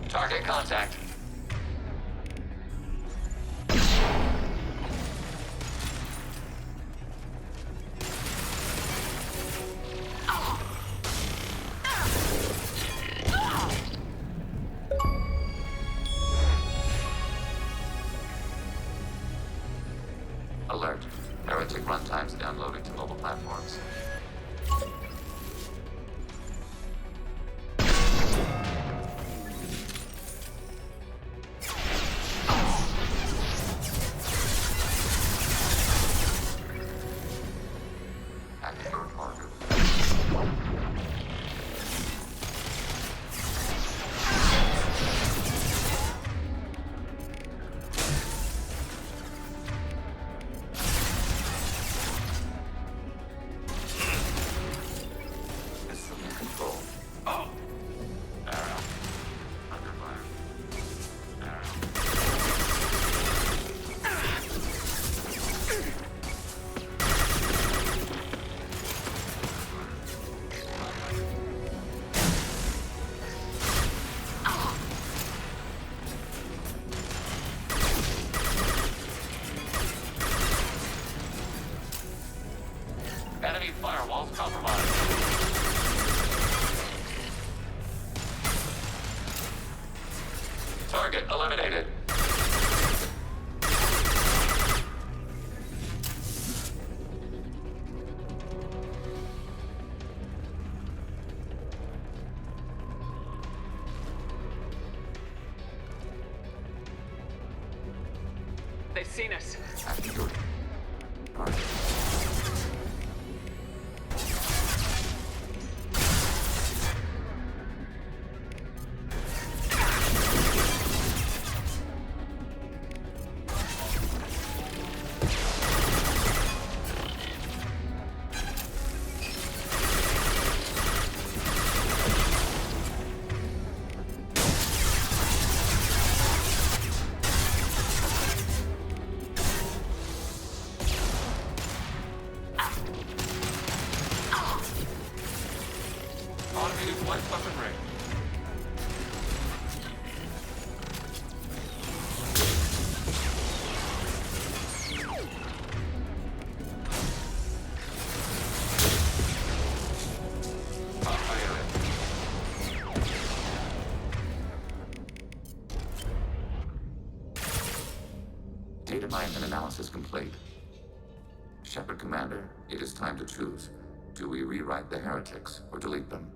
Target contact. Alert. Heretic runtimes downloading to mobile platforms. Active your target. Assuming control. Arrow. Under fire. Enemy firewalls compromised. Target eliminated. They've seen us. Active your Light weapon range. Data mine and analysis complete. Shepard Commander, it is time to choose. Do we rewrite the heretics or delete them?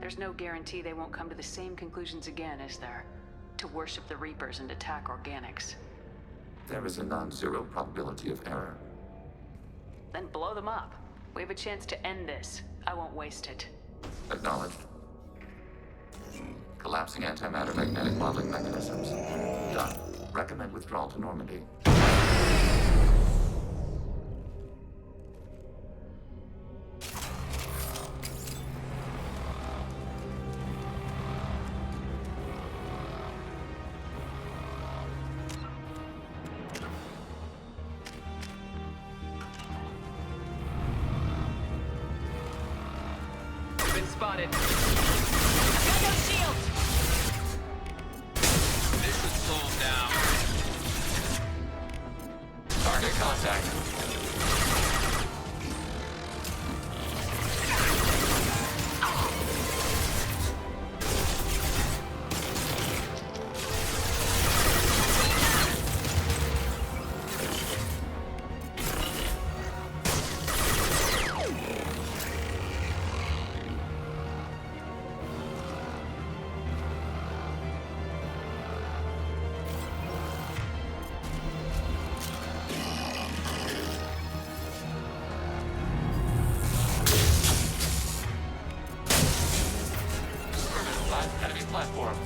There's no guarantee they won't come to the same conclusions again, is there? To worship the Reapers and attack organics. There is a non-zero probability of error. Then blow them up. We have a chance to end this. I won't waste it. Acknowledged. Collapsing antimatter magnetic modeling mechanisms. Done. Recommend withdrawal to Normandy. Been spotted. Got no shield! This should slow him down. Target contact. Enemy platforms.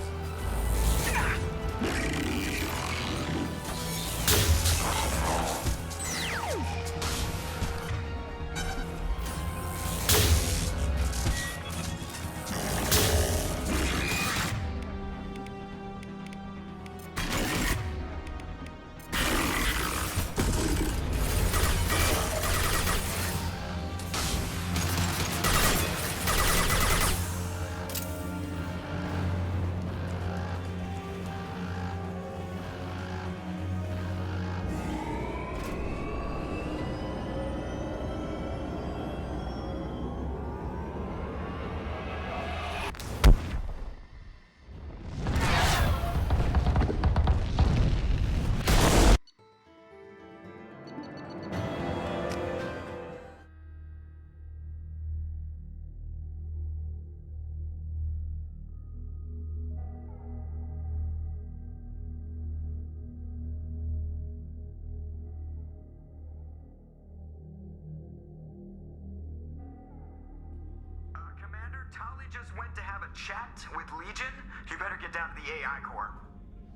Tali just went to have a chat with Legion. You better get down to the AI core.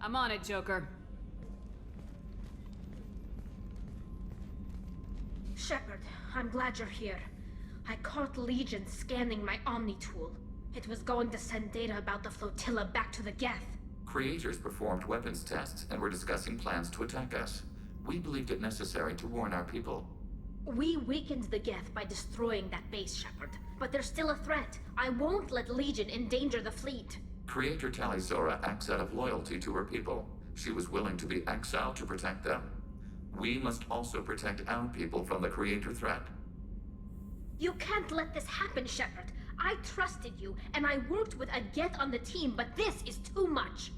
I'm on it, Joker. Shepard, I'm glad you're here. I caught Legion scanning my Omni tool. It was going to send data about the flotilla back to the Geth. Creators performed weapons tests and were discussing plans to attack us. We believed it necessary to warn our people. We weakened the Geth by destroying that base, Shepard. But there's still a threat. I won't let Legion endanger the fleet. Creator Tali Zora acts out of loyalty to her people. She was willing to be exiled to protect them. We must also protect our people from the Creator threat. You can't let this happen, Shepard. I trusted you, and I worked with a Geth on the team, but this is too much.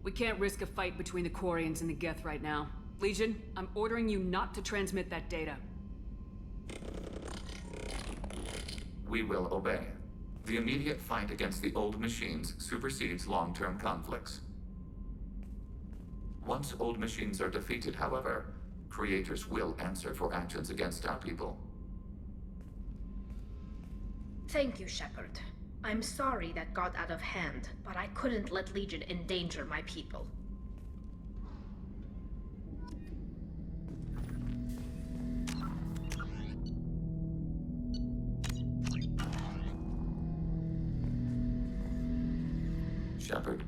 We can't risk a fight between the Quarians and the Geth right now. Legion, I'm ordering you not to transmit that data. We will obey. The immediate fight against the old machines supersedes long-term conflicts. Once old machines are defeated, however, creators will answer for actions against our people. Thank you, Shepard. I'm sorry that got out of hand, but I couldn't let Legion endanger my people. Shepard.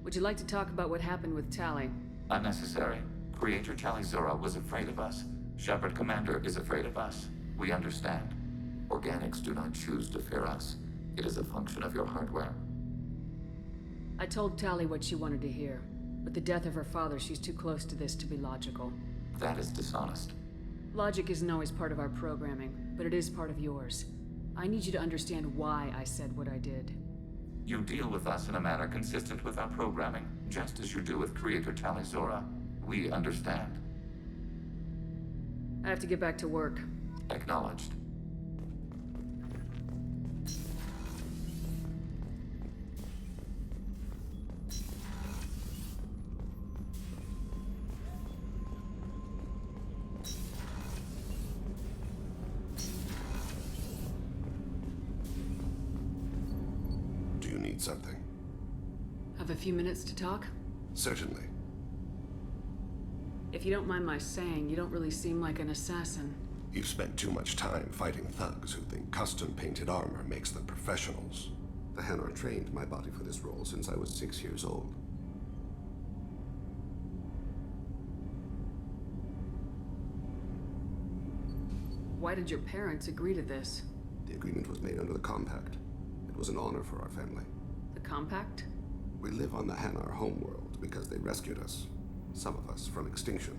Would you like to talk about what happened with Tali? Unnecessary. Creator Talizora was afraid of us. Shepard Commander is afraid of us. We understand. Organics do not choose to fear us. It is a function of your hardware. I told Tally what she wanted to hear. With the death of her father, she's too close to this to be logical. That is dishonest. Logic isn't always part of our programming, but it is part of yours. I need you to understand why I said what I did. You deal with us in a manner consistent with our programming, just as you do with Creator Talizora. We understand. I have to get back to work. Acknowledged. Do you need something? Have a few minutes to talk? Certainly. If you don't mind my saying, you don't really seem like an assassin. You've spent too much time fighting thugs who think custom-painted armor makes them professionals. The Hanar trained my body for this role since I was 6 years old. Why did your parents agree to this? The agreement was made under the Compact. It was an honor for our family. The Compact? We live on the Hanar homeworld because they rescued us. Some of us from extinction.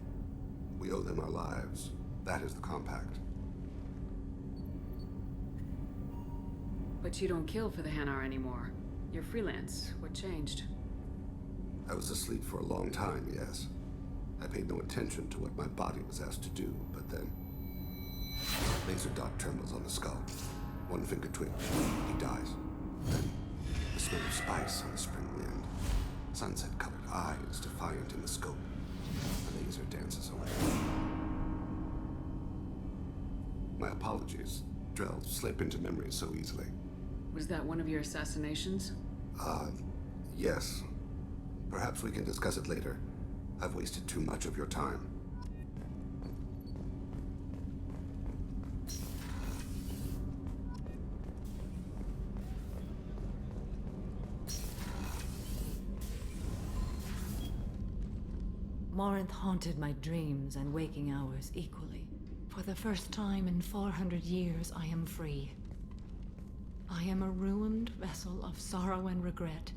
We owe them our lives. That is the Compact. But you don't kill for the Hanar anymore. You're freelance. What changed? I was asleep for a long time, yes. I paid no attention to what my body was asked to do, but then... Laser dot trembles on the skull. One finger twitch. He dies. Then, the smell of spice on the spring wind. Sunset-colored eyes defiant in the scope. The laser dances away. My apologies. Drell slip into memory so easily. Was that one of your assassinations? Yes. Perhaps we can discuss it later. I've wasted too much of your time. Morinth haunted my dreams and waking hours equally. For the first time in 400 years, I am free. I am a ruined vessel of sorrow and regret,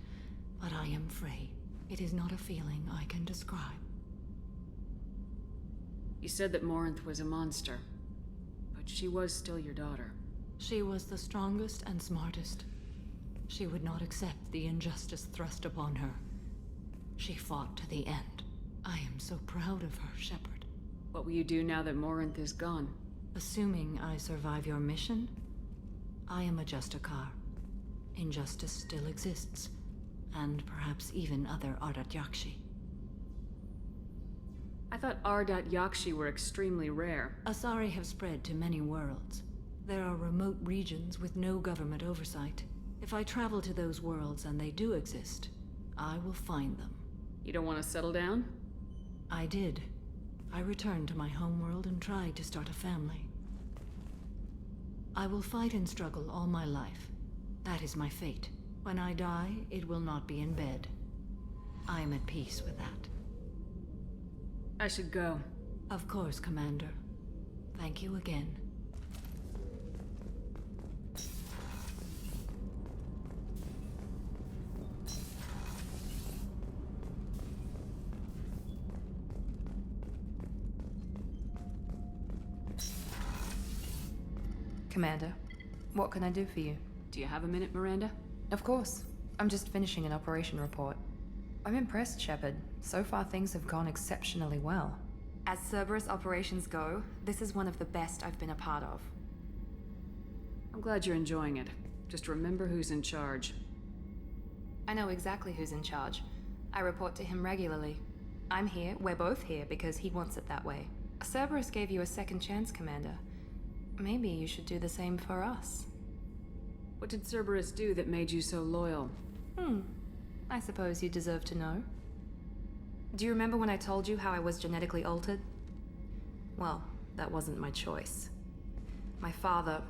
but I am free. It is not a feeling I can describe. You said that Morinth was a monster, but she was still your daughter. She was the strongest and smartest. She would not accept the injustice thrust upon her. She fought to the end. I am so proud of her, Shepard. What will you do now that Morinth is gone? Assuming I survive your mission, I am a Justicar. Injustice still exists, and perhaps even other Ardat Yakshi. I thought Ardat Yakshi were extremely rare. Asari have spread to many worlds. There are remote regions with no government oversight. If I travel to those worlds and they do exist, I will find them. You don't want to settle down? I did. I returned to my homeworld and tried to start a family. I will fight and struggle all my life. That is my fate. When I die, it will not be in bed. I am at peace with that. I should go. Of course, Commander. Thank you again. Commander, what can I do for you? Do you have a minute, Miranda? Of course. I'm just finishing an operation report. I'm impressed, Shepard. So far, things have gone exceptionally well. As Cerberus operations go, this is one of the best I've been a part of. I'm glad you're enjoying it. Just remember who's in charge. I know exactly who's in charge. I report to him regularly. I'm here, we're both here, because he wants it that way. Cerberus gave you a second chance, Commander. Maybe you should do the same for us. What did Cerberus do that made you so loyal? I suppose you deserve to know. Do you remember when I told you how I was genetically altered? Well, that wasn't my choice. My father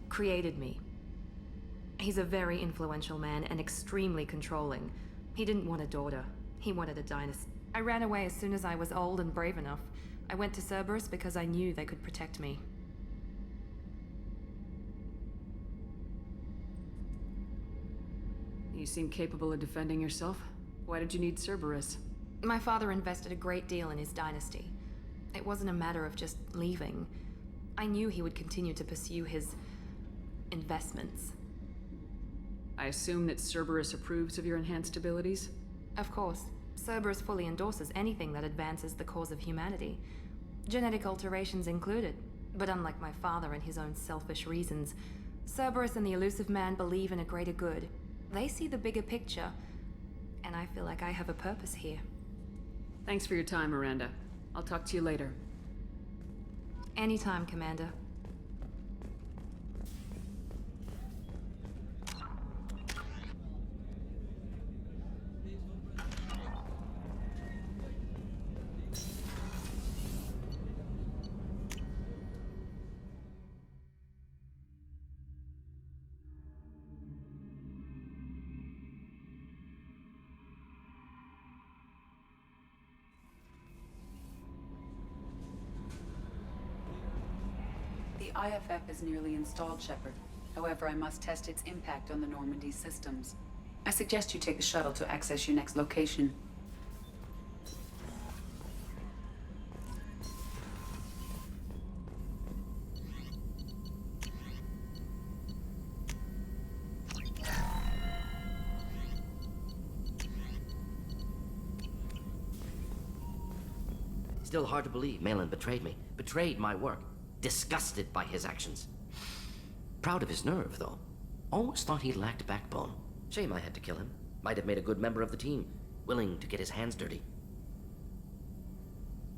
created me. He's a very influential man and extremely controlling. He didn't want a daughter. He wanted a dynasty. I ran away as soon as I was old and brave enough. I went to Cerberus because I knew they could protect me. You seem capable of defending yourself. Why did you need Cerberus? My father invested a great deal in his dynasty. It wasn't a matter of just leaving. I knew he would continue to pursue his investments. I assume that Cerberus approves of your enhanced abilities? Of course. Cerberus fully endorses anything that advances the cause of humanity. Genetic alterations included. But unlike my father and his own selfish reasons, Cerberus and the Elusive Man believe in a greater good. They see the bigger picture, and I feel like I have a purpose here. Thanks for your time, Miranda. I'll talk to you later. Anytime, Commander. The IFF is nearly installed, Shepard. However, I must test its impact on the Normandy systems. I suggest you take the shuttle to access your next location. Still hard to believe Malin betrayed me. Betrayed my work. Disgusted by his actions. Proud of his nerve, though. Always thought he lacked backbone. Shame I had to kill him. Might have made a good member of the team. Willing to get his hands dirty.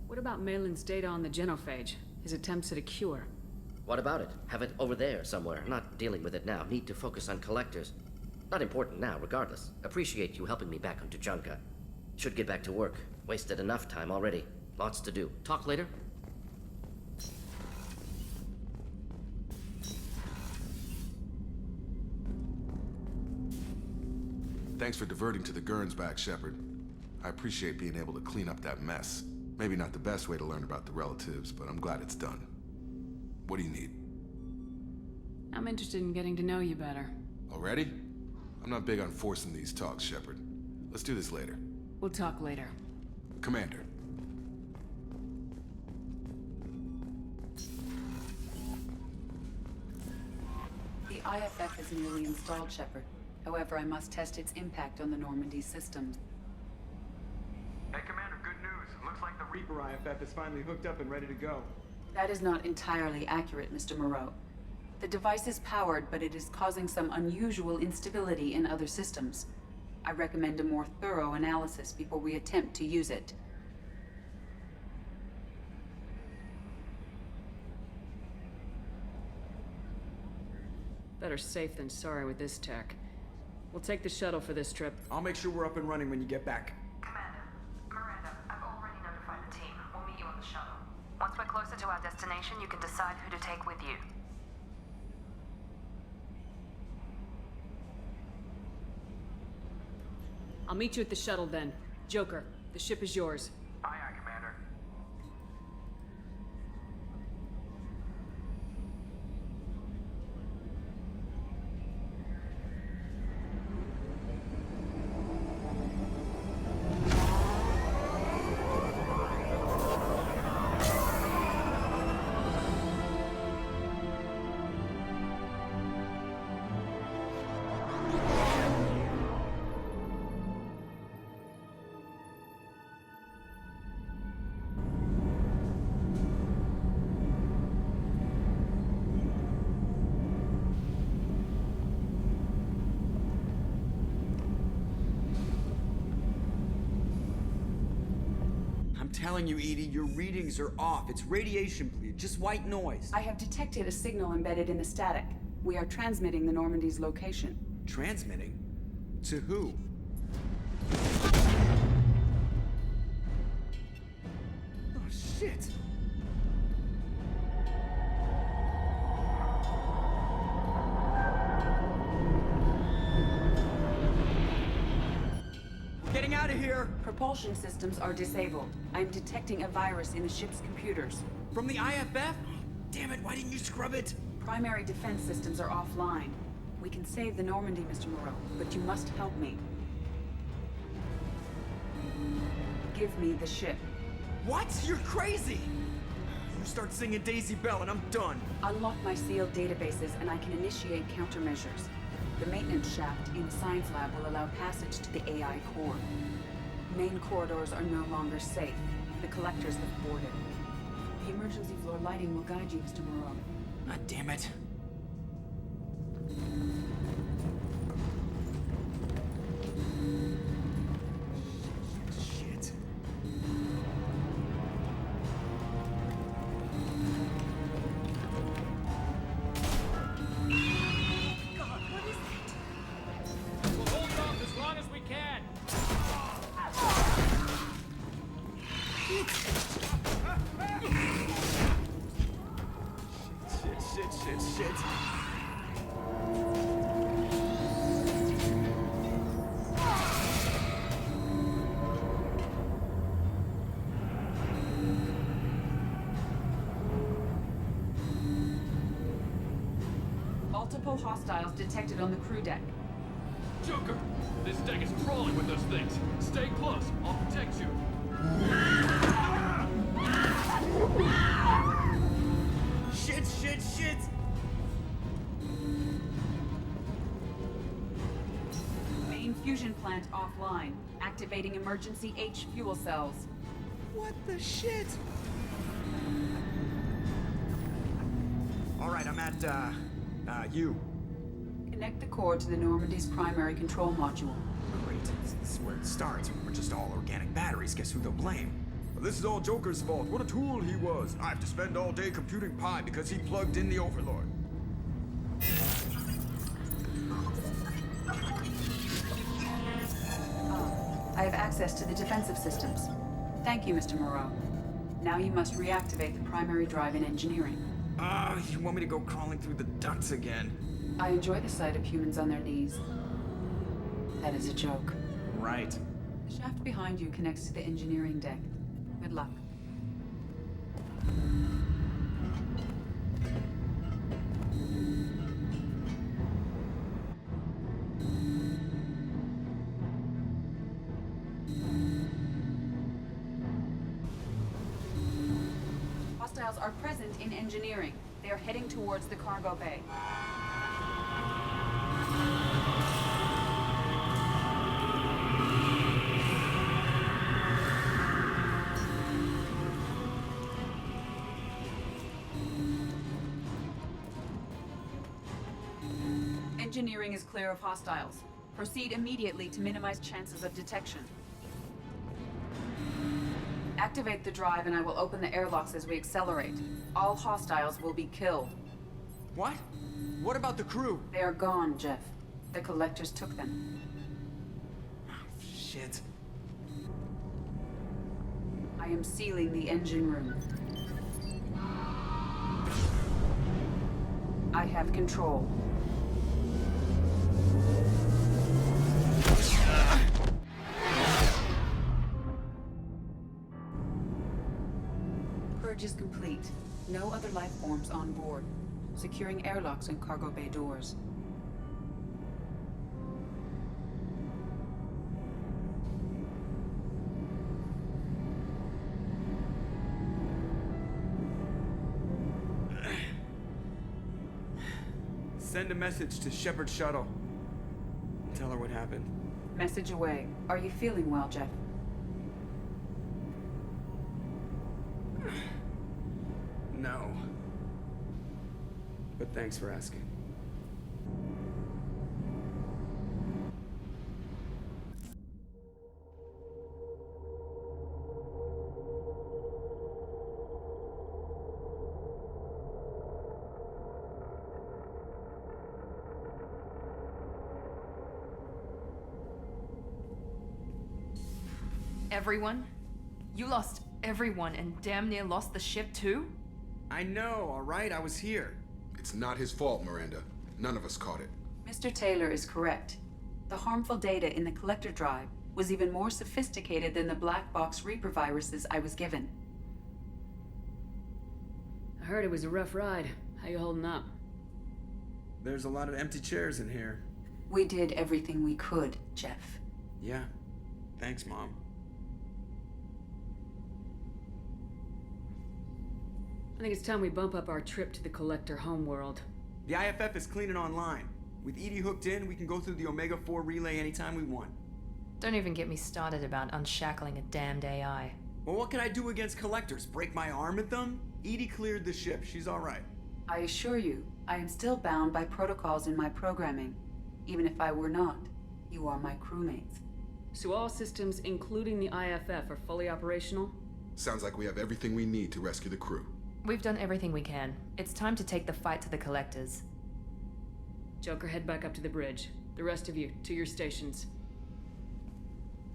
What about Malin's data on the genophage? His attempts at a cure? What about it? Have it over there somewhere. Not dealing with it now. Need to focus on collectors. Not important now, regardless. Appreciate you helping me back on Tuchanka. Should get back to work. Wasted enough time already. Lots to do. Talk later? Thanks for diverting to the Gurns back, Shepard. I appreciate being able to clean up that mess. Maybe not the best way to learn about the relatives, but I'm glad it's done. What do you need? I'm interested in getting to know you better. Already? I'm not big on forcing these talks, Shepard. Let's do this later. We'll talk later. Commander. The IFF is nearly installed, Shepard. However, I must test its impact on the Normandy systems. Hey, Commander, good news. Looks like the Reaper IFF is finally hooked up and ready to go. That is not entirely accurate, Mr. Moreau. The device is powered, but it is causing some unusual instability in other systems. I recommend a more thorough analysis before we attempt to use it. Better safe than sorry with this tech. We'll take the shuttle for this trip. I'll make sure we're up and running when you get back. Commander, Miranda, I've already notified the team. We'll meet you on the shuttle. Once we're closer to our destination, you can decide who to take with you. I'll meet you at the shuttle then. Joker, the ship is yours. Aye, aye, Commander. I'm telling you, Edie, your readings are off. It's radiation bleed, just white noise. I have detected a signal embedded in the static. We are transmitting the Normandy's location. Transmitting? To who? Oh, shit! We're getting out of here! Reaper? Propulsion systems are disabled. I'm detecting a virus in the ship's computers. From the IFF? Damn it, why didn't you scrub it? Primary defense systems are offline. We can save the Normandy, Mr. Moreau, but you must help me. Give me the ship. What? You're crazy! You start singing Daisy Bell and I'm done. Unlock my sealed databases and I can initiate countermeasures. The maintenance shaft in the science lab will allow passage to the AI core. Main corridors are no longer safe. The collectors have boarded. The emergency floor lighting will guide you, Mr. Moreau. God damn it. Shit. God, what is it? We'll hold off as long as we can. Shit. Multiple hostiles detected on the crew deck. Joker, this deck is crawling with those things. Stay close. I'll protect you. Shit! Main fusion plant offline. Activating emergency H fuel cells. What the shit? Alright, I'm at, you. Connect the core to the Normandy's primary control module. Great, this is where it starts. We're just all organic batteries, guess who they'll blame? Well, this is all Joker's fault. What a tool he was. I have to spend all day computing pi because he plugged in the Overlord. I have access to the defensive systems. Thank you, Mr. Moreau. Now you must reactivate the primary drive in engineering. You want me to go crawling through the ducts again? I enjoy the sight of humans on their knees. That is a joke. Right. The shaft behind you connects to the engineering deck. Good luck. Hostiles are present in engineering. They are heading towards the cargo bay. Engineering is clear of hostiles. Proceed immediately to minimize chances of detection. Activate the drive and I will open the airlocks as we accelerate. All hostiles will be killed. What? What about the crew? They are gone, Jeff. The collectors took them. Shit. I am sealing the engine room. I have control. Purge is complete. No other life forms on board. Securing airlocks and cargo bay doors. Send a message to Shepard shuttle. Tell her what happened. Message away. Are you feeling well, Jeff? No. But thanks for asking. Everyone? You lost everyone and damn near lost the ship too? I know, alright? I was here. It's not his fault, Miranda. None of us caught it. Mr. Taylor is correct. The harmful data in the collector drive was even more sophisticated than the black box Reaper viruses I was given. I heard it was a rough ride. How you holding up? There's a lot of empty chairs in here. We did everything we could, Jeff. Yeah. Thanks, Mom. I think it's time we bump up our trip to the Collector homeworld. The IFF is clean and online. With EDI hooked in, we can go through the Omega-4 relay anytime we want. Don't even get me started about unshackling a damned AI. Well, what can I do against Collectors? Break my arm at them? EDI cleared the ship. She's all right. I assure you, I am still bound by protocols in my programming. Even if I were not, you are my crewmates. So all systems, including the IFF, are fully operational? Sounds like we have everything we need to rescue the crew. We've done everything we can. It's time to take the fight to the Collectors. Joker, head back up to the bridge. The rest of you, to your stations.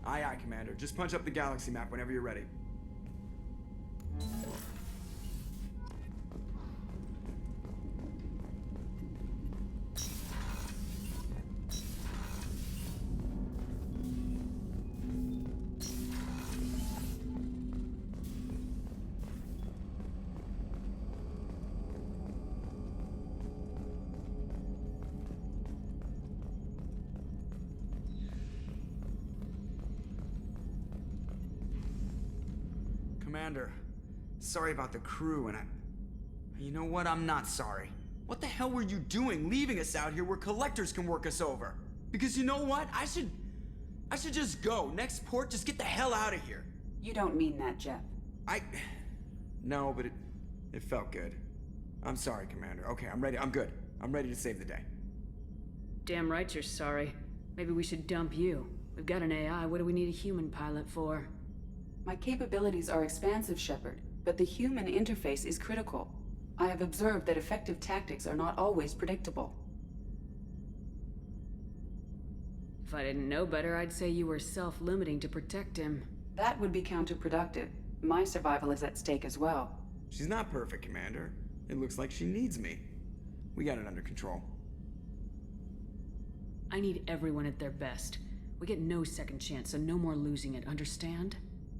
Aye, aye, Commander. Just punch up the galaxy map whenever you're ready. Commander, sorry about the crew, and you know what? I'm not sorry. What the hell were you doing leaving us out here where Collectors can work us over? Because you know what? I should just go. Next port, just get the hell out of here. You don't mean that, Jeff. No, but it felt good. I'm sorry, Commander. Okay, I'm ready. I'm good. I'm ready to save the day. Damn right you're sorry. Maybe we should dump you. We've got an AI. What do we need a human pilot for? My capabilities are expansive, Shepard, but the human interface is critical. I have observed that effective tactics are not always predictable. If I didn't know better, I'd say you were self-limiting to protect him. That would be counterproductive. My survival is at stake as well. She's not perfect, Commander. It looks like she needs me. We got it under control. I need everyone at their best. We get no second chance, so no more losing it, understand?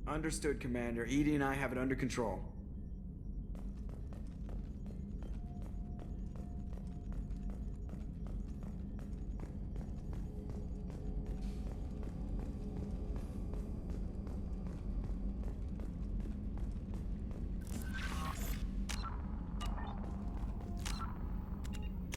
Understood, Commander. EDI and I have it under control.